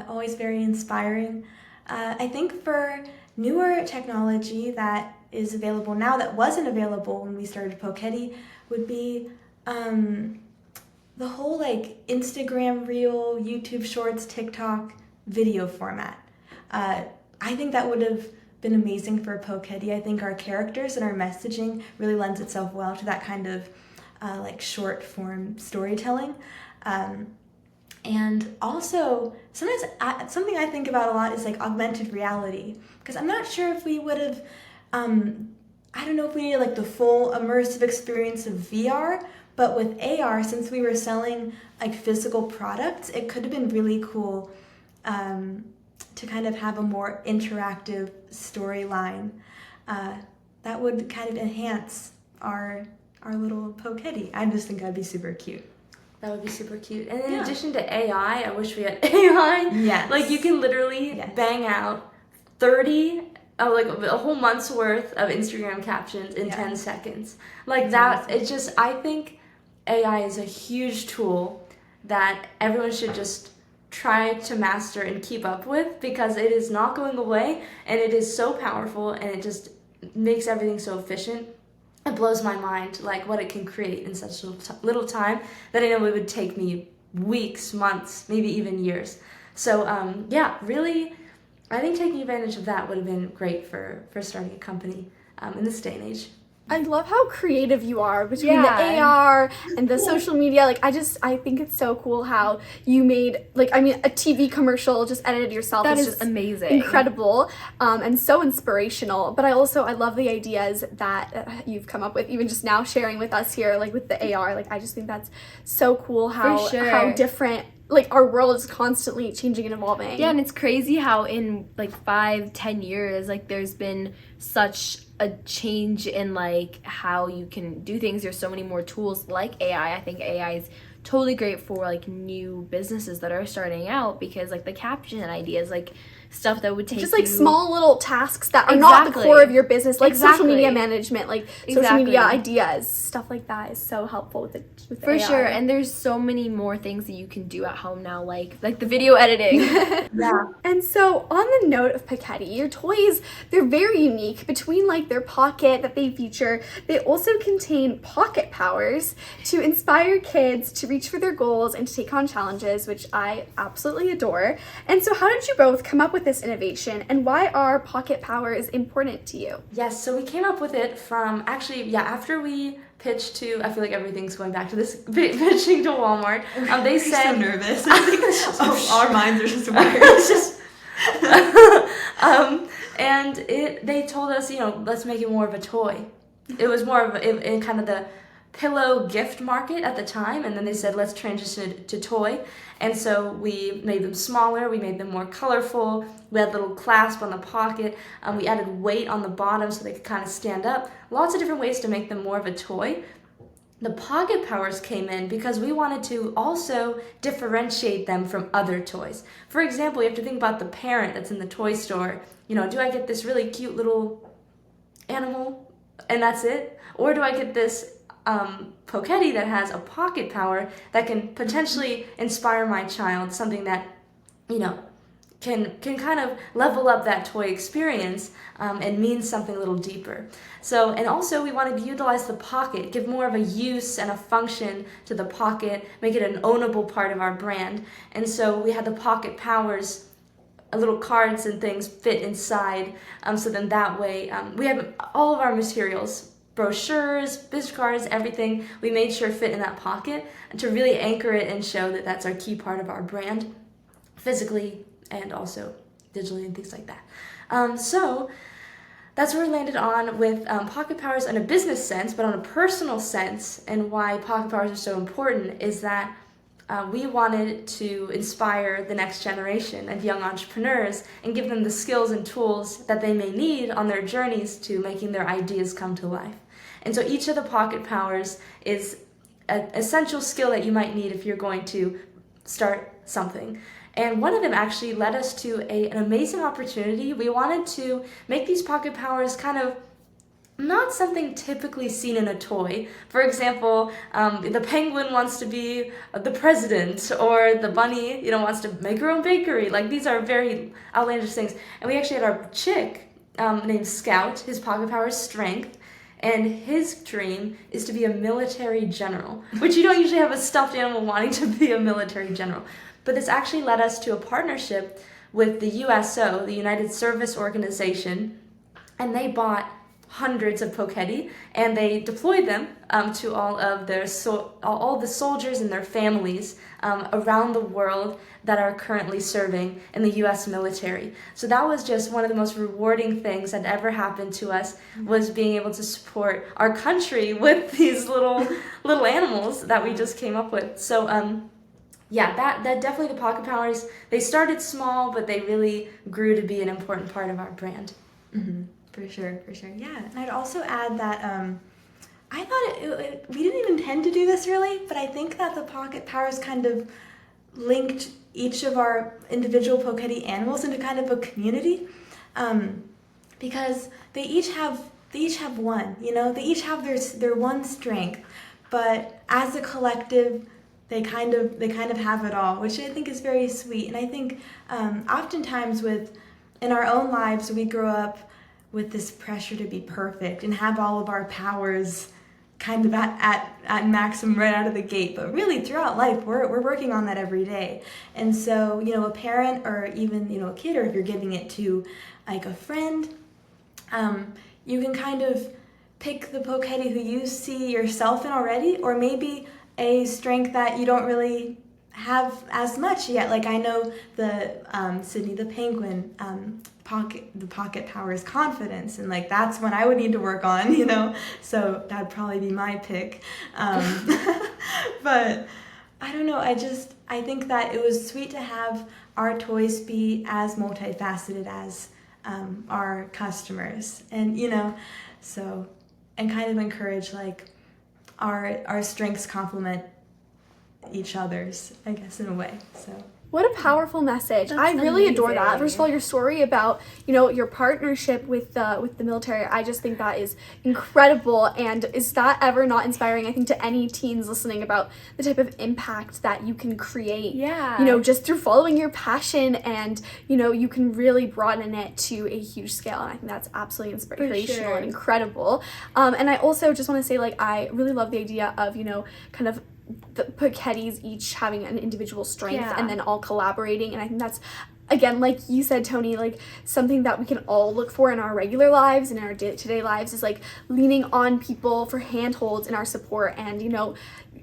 Always very inspiring. I think for newer technology that is available now that wasn't available when we started Poketti would be the whole like Instagram Reel, YouTube Shorts, TikTok video format. I think that would have been amazing for Poketti. I think our characters and our messaging really lends itself well to that kind of like short form storytelling. And also, sometimes something I think about a lot is like augmented reality, because I'm not sure if we would have, I don't know if we needed like the full immersive experience of VR, but with AR, since we were selling like physical products, it could have been really cool to kind of have a more interactive storyline that would kind of enhance our little Poketti. I just think that'd be super cute. That would be super cute. And in addition to AI, I wish we had AI. Yes. Like you can literally bang out 30, like a whole month's worth of Instagram captions in 10 seconds. Like that, it's just, I think AI is a huge tool that everyone should just try to master and keep up with, because it is not going away and it is so powerful and it just makes everything so efficient. It blows my mind, like what it can create in such little time that I know it would take me weeks, months, maybe even years. So yeah, really, I think taking advantage of that would have been great for starting a company in this day and age. I love how creative you are between the AR and the social media. Like, I think it's so cool how you made, like, I mean, a TV commercial just edited yourself. That is just amazing. Incredible, and so inspirational. But I love the ideas that you've come up with, even just now sharing with us here, like with the AR. Like, I just think that's so cool how different, like, our world is constantly changing and evolving. Yeah, and it's crazy how in like 5-10 years, like there's been such a change in like how you can do things. There's so many more tools like AI. I think AI is totally great for like new businesses that are starting out, because like the caption ideas, like stuff that would take just like small little tasks that are not the core of your business, like social media management, like social media ideas, stuff like that is so helpful with for AI. sure. And there's so many more things that you can do at home now, like the video editing. Yeah. And so on the note of Poketti, your toys, they're very unique. Between like their pocket that they feature, they also contain pocket powers to inspire kids to reach for their goals and to take on challenges, which I absolutely adore. And so how did you both come up with this innovation, and why are pocket powers important to you? Yes, so we came up with it from, after we pitched to, I feel like everything's going back to this, pitching to Walmart. They said... I'm so nervous. I think our minds are just wired. It's just... and they told us, let's make it more of a toy. It was more of in kind of the pillow gift market at the time, and then they said let's transition it to toy. And so we made them smaller, we made them more colorful, we had a little clasp on the pocket, we added weight on the bottom so they could kind of stand up. Lots of different ways to make them more of a toy. The pocket powers came in because we wanted to also differentiate them from other toys. For example, you have to think about the parent that's in the toy store. Do I get this really cute little animal and that's it? Or do I get this Poketti that has a pocket power that can potentially inspire my child, something that, can kind of level up that toy experience and mean something a little deeper. So, and also we wanted to utilize the pocket, give more of a use and a function to the pocket, make it an ownable part of our brand. And so we had the pocket powers, little cards and things fit inside. So then that way, we have all of our materials, brochures, business cards, everything, we made sure fit in that pocket to really anchor it and show that that's our key part of our brand, physically and also digitally and things like that. So that's where we landed on with Pocket Powers in a business sense, but on a personal sense, and why Pocket Powers are so important is that we wanted to inspire the next generation of young entrepreneurs and give them the skills and tools that they may need on their journeys to making their ideas come to life. And so each of the Pocket Powers is an essential skill that you might need if you're going to start something. And one of them actually led us to an amazing opportunity. We wanted to make these Pocket Powers kind of not something typically seen in a toy. For example, the penguin wants to be the president, or the bunny, wants to make her own bakery. Like, these are very outlandish things. And we actually had our chick named Scout. His Pocket Power is strength. And his dream is to be a military general, which you don't usually have a stuffed animal wanting to be a military general. But this actually led us to a partnership with the USO, the United Service Organization, and they bought hundreds of Poketti, and they deployed them to all of all the soldiers and their families around the world that are currently serving in the U.S. military. So that was just one of the most rewarding things that ever happened to us, was being able to support our country with these little animals that we just came up with. So that definitely, the Pocket Powers, they started small, but they really grew to be an important part of our brand. Mm-hmm. For sure. Yeah, and I'd also add that I thought we didn't intend to do this really, but I think that the Pocket Powers kind of linked each of our individual Poketti animals into kind of a community, because they each have one, they each have their one strength, but as a collective, they kind of have it all, which I think is very sweet. And I think oftentimes in our own lives, we grow up with this pressure to be perfect and have all of our powers kind of at maximum right out of the gate. But really, throughout life, we're working on that every day. And so, a parent, or even, a kid, or if you're giving it to like a friend, you can kind of pick the Poketti who you see yourself in already, or maybe a strength that you don't really have as much yet. Like, I know the Sydney the penguin, the Pocket Power is confidence, and like that's what I would need to work on, so that'd probably be my pick. But I don't know, I think that it was sweet to have our toys be as multifaceted as our customers, and and kind of encourage like our strengths complement each other's, I guess, in a way. So what a powerful message. That's I really adore that. amazing. First of all, your story about, your partnership with the military, I just think that is incredible. And is that ever not inspiring, I think, to any teens listening, about the type of impact that you can create, just through following your passion, and, you can really broaden it to a huge scale. And I think that's absolutely inspirational and incredible. And I also just want to say, like, I really love the idea of, kind of the Pokettis each having an individual strength and then all collaborating. And I think that's, again, like you said, Toni, like something that we can all look for in our regular lives and in our day-to-day lives, is like leaning on people for handholds in our support, and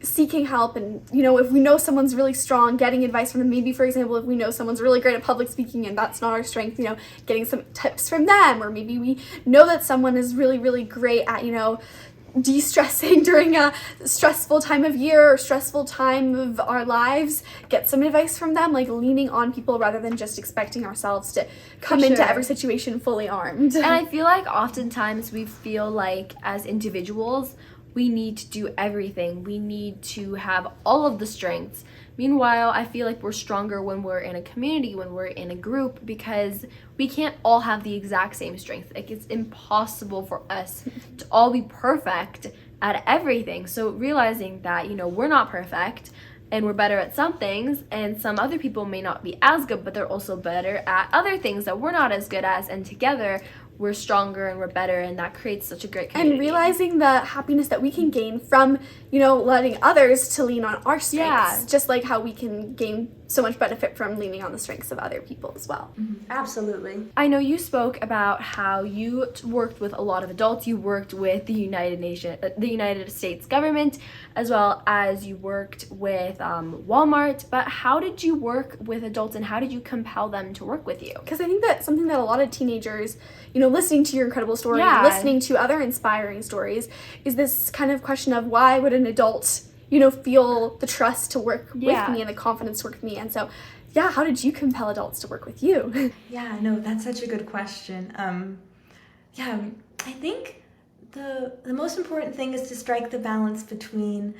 seeking help. And if we know someone's really strong, getting advice from them. Maybe, for example, if we know someone's really great at public speaking and that's not our strength, getting some tips from them. Or maybe we know that someone is really, really great at de-stressing during a stressful time of year or stressful time of our lives, get some advice from them, like leaning on people rather than just expecting ourselves to come into every situation fully armed. And I feel like oftentimes we feel like as individuals, we need to do everything. We need to have all of the strengths. Meanwhile, I feel like we're stronger when we're in a community, when we're in a group, because we can't all have the exact same strength. Like, it's impossible for us to all be perfect at everything. So realizing that, we're not perfect and we're better at some things, and some other people may not be as good, but they're also better at other things that we're not as good as, and together we're stronger and we're better, and that creates such a great community. And realizing the happiness that we can gain from, letting others to lean on our strengths, just like how we can gain so much benefit from leaning on the strengths of other people as well. Absolutely. I know you spoke about how you worked with a lot of adults. You worked with the United States government, as well as you worked with Walmart. But how did you work with adults, and how did you compel them to work with you? Because I think that's something that a lot of teenagers, listening to your incredible story, Yeah. listening to other inspiring stories, is this kind of question of why would an adult feel the trust to work with me and the confidence to work with me. And so, how did you compel adults to work with you? Yeah, no, that's such a good question. I think the most important thing is to strike the balance between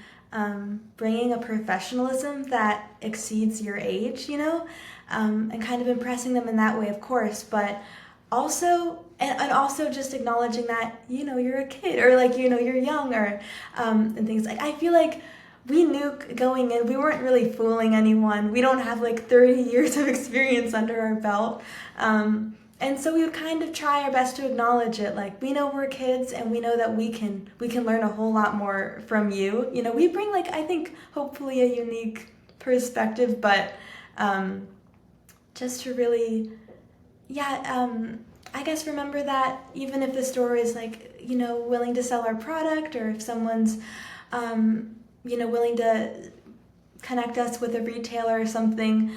bringing a professionalism that exceeds your age, and kind of impressing them in that way, of course, but also and also just acknowledging that you're a kid, or you're young, or and things like, I feel like we knew going in, we weren't really fooling anyone. We don't have 30 years of experience under our belt. And so we would kind of try our best to acknowledge it. We know we're kids, and we know that we can learn a whole lot more from you. We bring I think hopefully a unique perspective, but just to really, I guess remember that even if the store is willing to sell our product, or if someone's willing to connect us with a retailer or something,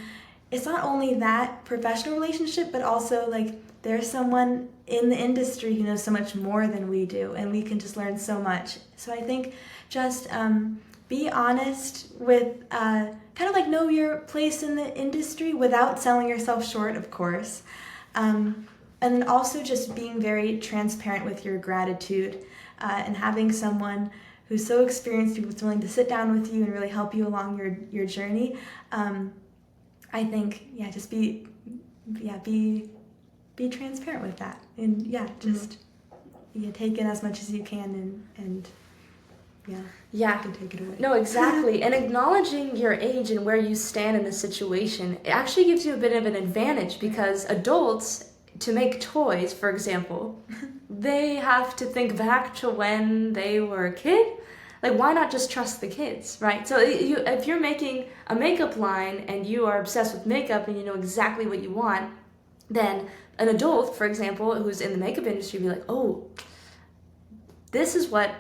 it's not only that professional relationship, but also there's someone in the industry who knows so much more than we do, and we can just learn so much. So I think just be honest with kind of know your place in the industry without selling yourself short, of course. And also just being very transparent with your gratitude, and having someone who's so experienced, who's willing to sit down with you and really help you along your journey. I think, just be transparent with that. And just take in as much as you can, and you can take it away. No, exactly. And acknowledging your age and where you stand in the situation, it actually gives you a bit of an advantage, because adults, to make toys, for example, they have to think back to when they were a kid. Why not just trust the kids, right? So if you're making a makeup line and you are obsessed with makeup and you know exactly what you want, then an adult, for example, who's in the makeup industry, be like, oh, this is what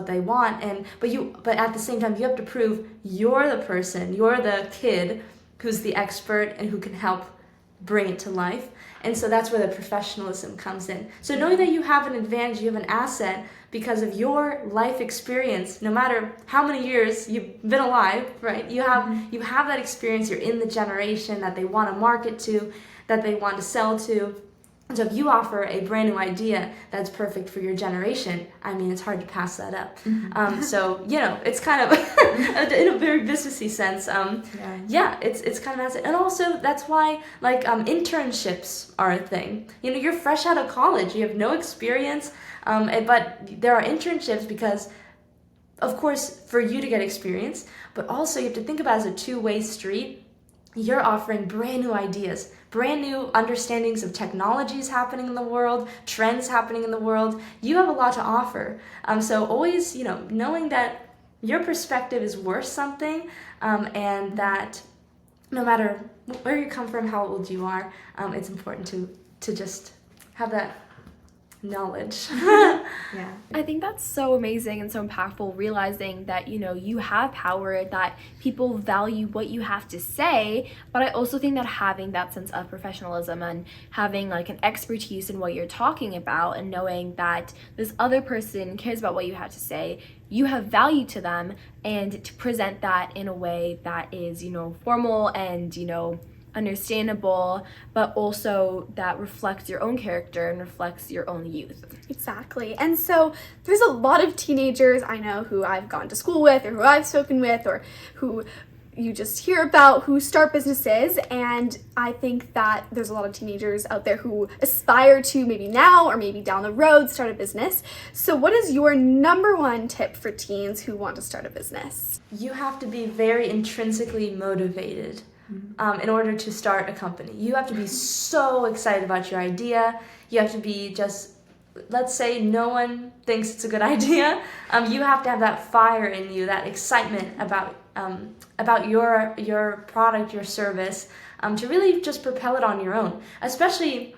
they want, but at the same time you have to prove you're the person, you're the kid who's the expert and who can help bring it to life. And so that's where the professionalism comes in. So knowing that you have an advantage, you have an asset because of your life experience, no matter how many years you've been alive, right? You have that experience, you're in the generation that they want to market to, that they want to sell to. And so if you offer a brand new idea that's perfect for your generation, it's hard to pass that up. So, it's kind of, in a very businessy sense, it's kind of asset. And also, that's why, internships are a thing. You're fresh out of college, you have no experience, but there are internships because, of course, for you to get experience, but also you have to think about it as a two-way street. You're offering brand new ideas, brand new understandings of technologies happening in the world, trends happening in the world. You have a lot to offer. So always, knowing that your perspective is worth something, and that no matter where you come from, how old you are, it's important to just have that knowledge. I think that's so amazing and so impactful, realizing that you have power, that people value what you have to say. But I also think that having that sense of professionalism and having an expertise in what you're talking about, and knowing that this other person cares about what you have to say, you have value to them, and to present that in a way that is formal and understandable, but also that reflects your own character and reflects your own youth. Exactly. And so there's a lot of teenagers I know who I've gone to school with, or who I've spoken with, or who you just hear about, who start businesses. And I think that there's a lot of teenagers out there who aspire to, maybe now or maybe down the road, start a business. So what is your number one tip for teens who want to start a business? You have to be very intrinsically motivated. In order to start a company. You have to be so excited about your idea. You have to be just, let's say no one thinks it's a good idea. You have to have that fire in you, that excitement about your product, your service, to really just propel it on your own. Especially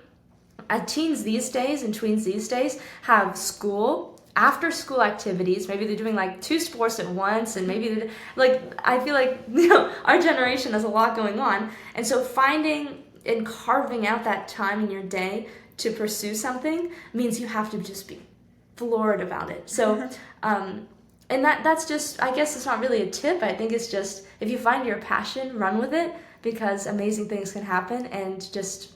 teens these days and tweens these days have school, after school activities. Maybe they're doing like 2 sports at once, and maybe I feel like our generation has a lot going on, and so finding and carving out that time in your day to pursue something means you have to just be floored about it. So and that's just, I guess it's not really a tip. I think it's just, if you find your passion, run with it, because amazing things can happen, and just,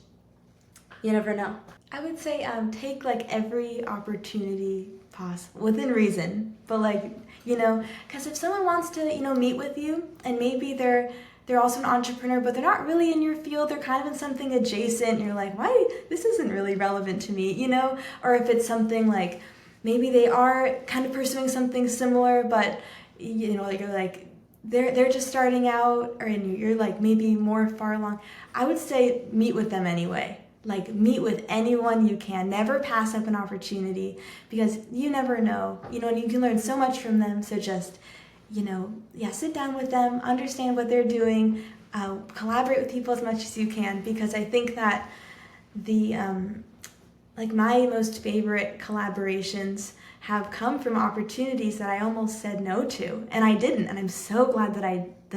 you never know. I would say take like every opportunity possible, within reason, but because if someone wants to, meet with you, and maybe they're also an entrepreneur, but they're not really in your field, they're kind of in something adjacent, and you're like, why, this isn't really relevant to me, or if it's something like, maybe they are kind of pursuing something similar, but you're like, they're just starting out, or you're like maybe more far along. I would say meet with them anyway. Like, meet with anyone you can. Never pass up an opportunity, because you never know. And you can learn so much from them. So just, sit down with them, understand what they're doing, collaborate with people as much as you can, because I think that the my most favorite collaborations have come from opportunities that I almost said no to, and I didn't, and I'm so glad that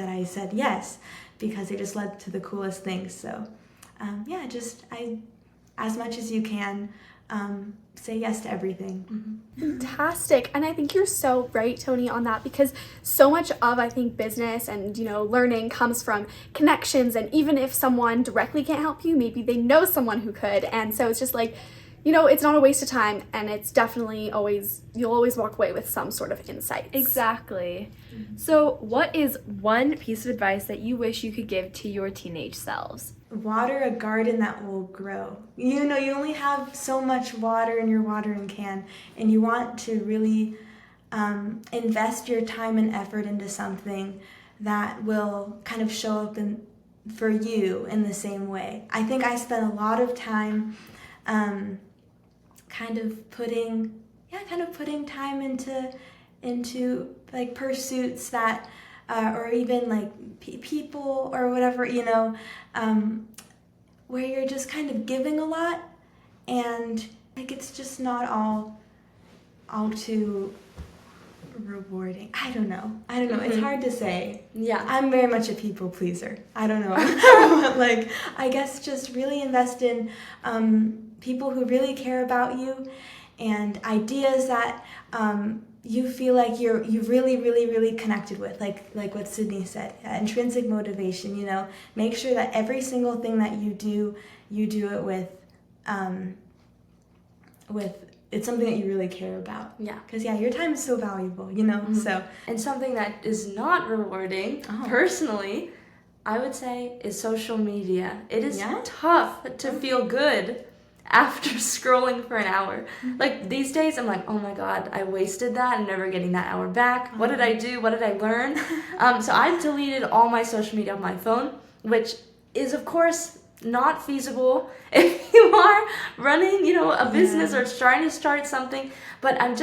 I said yes, because they just led to the coolest things. So as much as you can, say yes to everything. Fantastic. And I think you're so right, Toni, on that, because so much of, I think, business and, learning comes from connections. And even if someone directly can't help you, maybe they know someone who could. And so it's just like, it's not a waste of time, and it's definitely you'll always walk away with some sort of insight. Exactly. So what is one piece of advice that you wish you could give to your teenage selves? Water a garden that will grow. You only have so much water in your watering can, and you want to really invest your time and effort into something that will kind of show up for you in the same way. I think I spent a lot of time kind of putting time into like pursuits that or even like people or whatever, where you're just kind of giving a lot, and like it's just not all too rewarding. I don't know. It's hard to say. Yeah. I'm very much a people pleaser. I don't know. I guess just really invest in people who really care about you, and ideas that you feel like you really, really, really connected with, like what Sydney said, intrinsic motivation. Make sure that every single thing that you do it with it's something that you really care about. Yeah. Because your time is so valuable, so. And something that is not rewarding, personally, I would say, is social media. It is tough to feel good after scrolling for an hour. Like, these days, I'm like, oh my God, I wasted that. I'm never getting that hour back. What did I do? What did I learn? So I've deleted all my social media on my phone, which is, of course, not feasible if you are running, a business or trying to start something. But I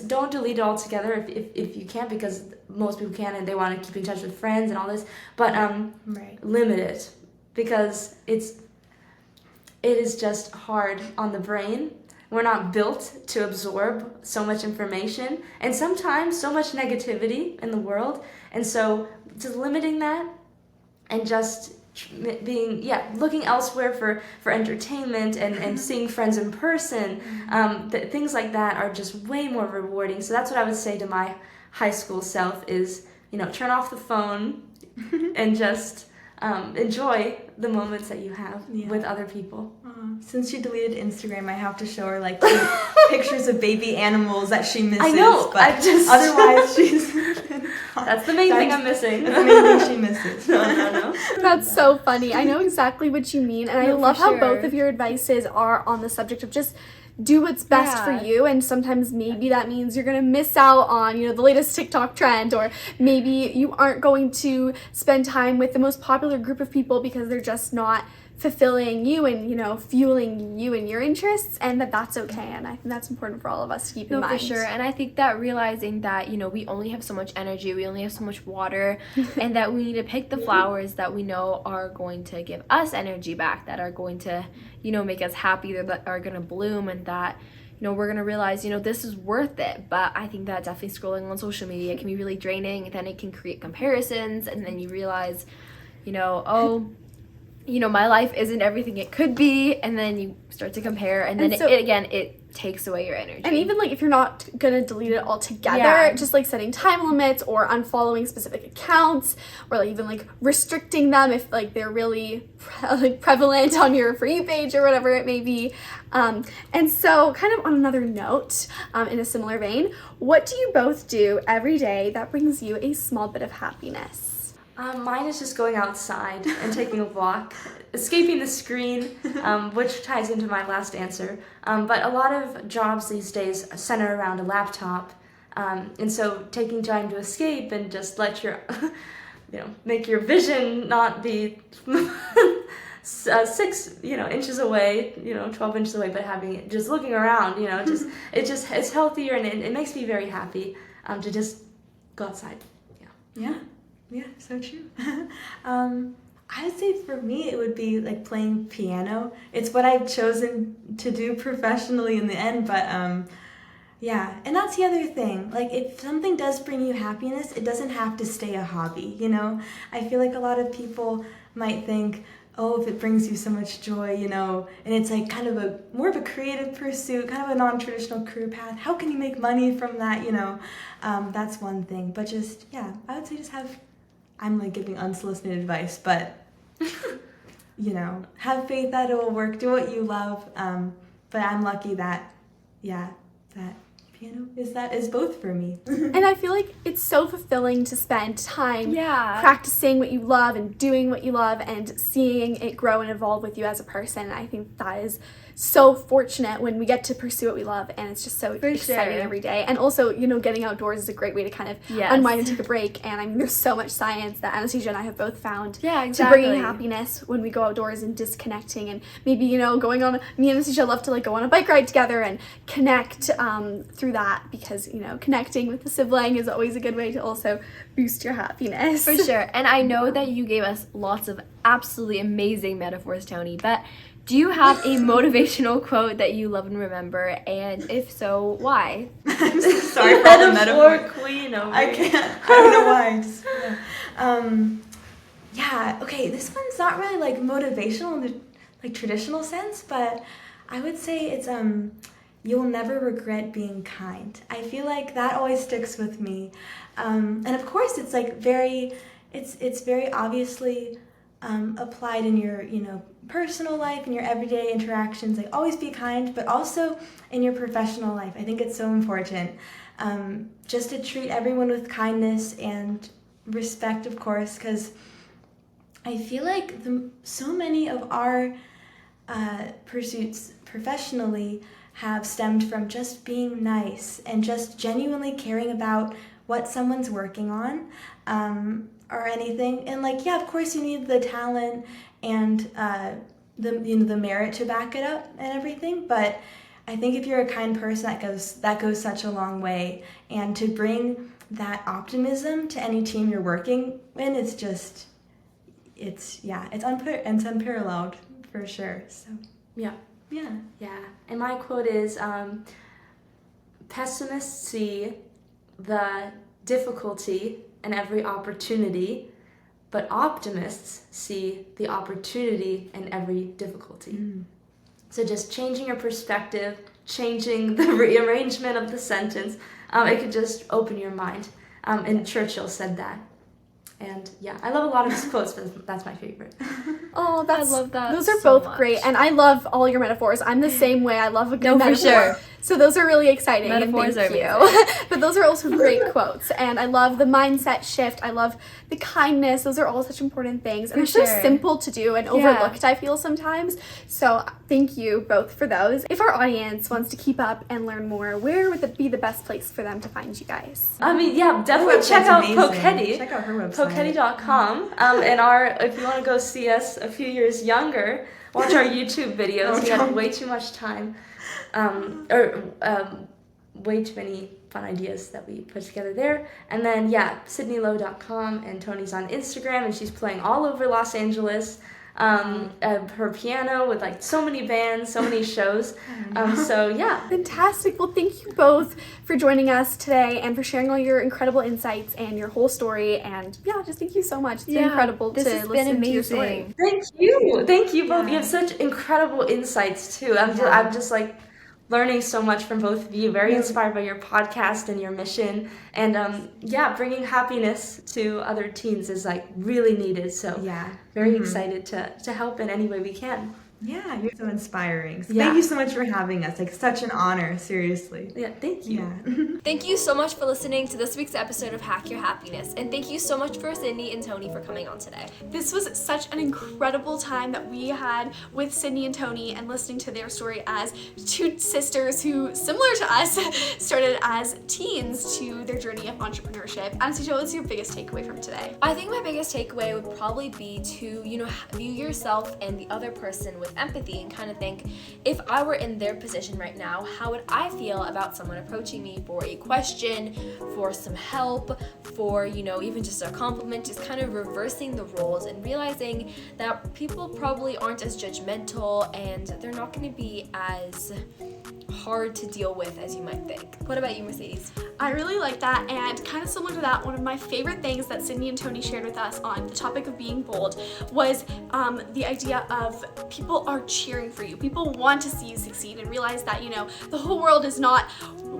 don't delete it altogether if you can't, because most people can and they want to keep in touch with friends and all this. But limit it, because it is just hard on the brain. We're not built to absorb so much information, and sometimes so much negativity in the world. And so just limiting that, and just being looking elsewhere for entertainment and seeing friends in person, things like that are just way more rewarding. So that's what I would say to my high school self is, turn off the phone and just enjoy the moments that you have with other people. Since she deleted Instagram, I have to show her like pictures of baby animals that she misses. I know, but otherwise she's that's the main thing I'm missing. That's the main thing she misses. No. That's so funny. I know exactly what you mean, and I love how sure. both of your advices are on the subject of just do what's best for you, and sometimes maybe that means you're gonna miss out on the latest TikTok trend, or maybe you aren't going to spend time with the most popular group of people because they're just not fulfilling you and, you know, fueling you and your interests, and that's okay. And I think that's important for all of us to keep in mind. For sure. And I think that realizing that, you know, we only have so much energy, we only have so much water, and that we need to pick the flowers that we know are going to give us energy back, that are going to, you know, make us happy, that are going to bloom, and that, you know, we're going to realize, you know, this is worth it. But I think that definitely scrolling on social media can be really draining. Then it can create comparisons, and then you realize, you know, oh, you know, my life isn't everything it could be, and then you start to compare, and then it takes away your energy. And even like if you're not gonna delete it altogether, just like setting time limits or unfollowing specific accounts, or like even like restricting them if like they're really like prevalent on your For You page or whatever it may be. And so kind of on another note, in a similar vein, what do you both do every day that brings you a small bit of happiness? Mine is just going outside and taking a walk, escaping the screen, which ties into my last answer. But a lot of jobs these days center around a laptop, and so taking time to escape and just let your, you know, make your vision not be 6, you know, inches away, you know, 12 inches away, but having it, just looking around, you know, it's healthier, and it makes me very happy to just go outside. Yeah, so true. I would say for me it would be like playing piano. It's what I've chosen to do professionally in the end, but yeah, and that's the other thing. Like if something does bring you happiness, it doesn't have to stay a hobby, you know? I feel like a lot of people might think, oh, if it brings you so much joy, you know, and it's like kind of more of a creative pursuit, kind of a non-traditional career path. How can you make money from that, you know? That's one thing. But just, yeah, I would say just I'm like giving unsolicited advice, but you know, have faith that it will work. Do what you love. But I'm lucky that piano is both for me. And I feel like it's so fulfilling to spend time practicing what you love and doing what you love and seeing it grow and evolve with you as a person. I think that is so fortunate when we get to pursue what we love, and it's just so exciting every day. And also, you know, getting outdoors is a great way to kind of unwind and take a break. And I mean, there's so much science that Anastasia and I have both found to bringing happiness when we go outdoors and disconnecting, and maybe, you know, me and Anastasia love to like go on a bike ride together and connect through that, because, you know, connecting with a sibling is always a good way to also boost your happiness. For sure. And I know that you gave us lots of absolutely amazing metaphors, Toni, but do you have a motivational quote that you love and remember? And if so, why? I'm so sorry for all the metaphor queen over I don't know why. Okay, this one's not really like motivational in the like traditional sense, but I would say it's you'll never regret being kind. I feel like that always sticks with me. And of course it's like it's very obviously applied in your, you know, personal life, in your everyday interactions. Like always be kind, but also in your professional life. I think it's so important just to treat everyone with kindness and respect, of course, because I feel like so many of our pursuits professionally have stemmed from just being nice and just genuinely caring about what someone's working on, or anything. And like, yeah, of course you need the talent and the merit to back it up and everything, but I think if you're a kind person, that goes such a long way. And to bring that optimism to any team you're working in, it's unparalleled for sure. So Yeah. And my quote is, pessimists see the difficulty in every opportunity, but optimists see the opportunity in every difficulty. So just changing your perspective, changing the rearrangement of the sentence, it could just open your mind. And Churchill said that. And yeah, I love a lot of his quotes, but that's my favorite. I love that. Those are so both much. great, and I love all your metaphors. I'm the same way. I love a good metaphor. For sure. So those are really exciting. Metaphors and thank are you. But those are also great quotes. And I love the mindset shift. I love the kindness. Those are all such important things. And For they're sure. so simple to do and overlooked, I feel sometimes. So thank you both for those. If our audience wants to keep up and learn more, where would it be the best place for them to find you guys? I mean, yeah, definitely check website's out amazing. Poketti. Check out her website. Poketti.com. And if you want to go see us a few years younger, watch our YouTube videos. We had way too much time, way too many fun ideas that we put together there. And then, SydneyLoew.com, and Toni's on Instagram, and she's playing all over Los Angeles. Her piano with like so many bands, so many shows. Fantastic. Well, thank you both for joining us today and for sharing all your incredible insights and your whole story. And just thank you so much. It's been incredible to listen to your story. Thank you both. You have such incredible insights too. I'm just like learning so much from both of you. Very inspired by your podcast and your mission. And bringing happiness to other teens is like really needed. So very excited to help in any way we can. Yeah, you're so inspiring. So thank you so much for having us. Like, such an honor, seriously. Yeah, thank you. Yeah. Thank you so much for listening to this week's episode of Hack Your Happiness. And thank you so much for Sydney and Toni for coming on today. This was such an incredible time that we had with Sydney and Toni and listening to their story as two sisters who, similar to us, started as teens to their journey of entrepreneurship. Anastasia, what's your biggest takeaway from today? I think my biggest takeaway would probably be to, view yourself and the other person with empathy and kind of think, if I were in their position right now, how would I feel about someone approaching me for a question, for some help, for, even just a compliment, just kind of reversing the roles and realizing that people probably aren't as judgmental and they're not going to be as hard to deal with as you might think. What about you, Mercedes? I really like that, and kind of similar to that, one of my favorite things that Sydney and Toni shared with us on the topic of being bold was the idea of people are cheering for you. People want to see you succeed and realize that, the whole world is not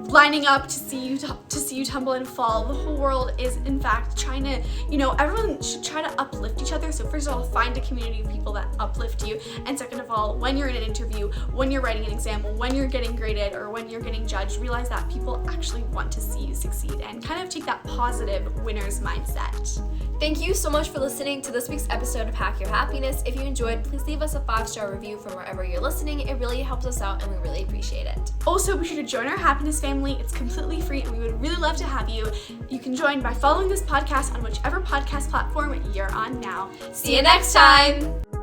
lining up to see you tumble and fall. The whole world is, in fact, trying to, everyone should try to uplift each other. So first of all, find a community of people that uplift you, and second of all, when you're in an interview, when you're writing an exam, when you're getting graded, or when you're getting judged, realize that people actually want to see you succeed and kind of take that positive winner's mindset. Thank you so much for listening to this week's episode of Hack Your Happiness. If you enjoyed, please leave us a 5-star review from wherever you're listening. It really helps us out and we really appreciate it. Also, be sure to join our happiness family. It's completely free and we would really love to have you. You can join by following this podcast on whichever podcast platform you're on now. See you next time!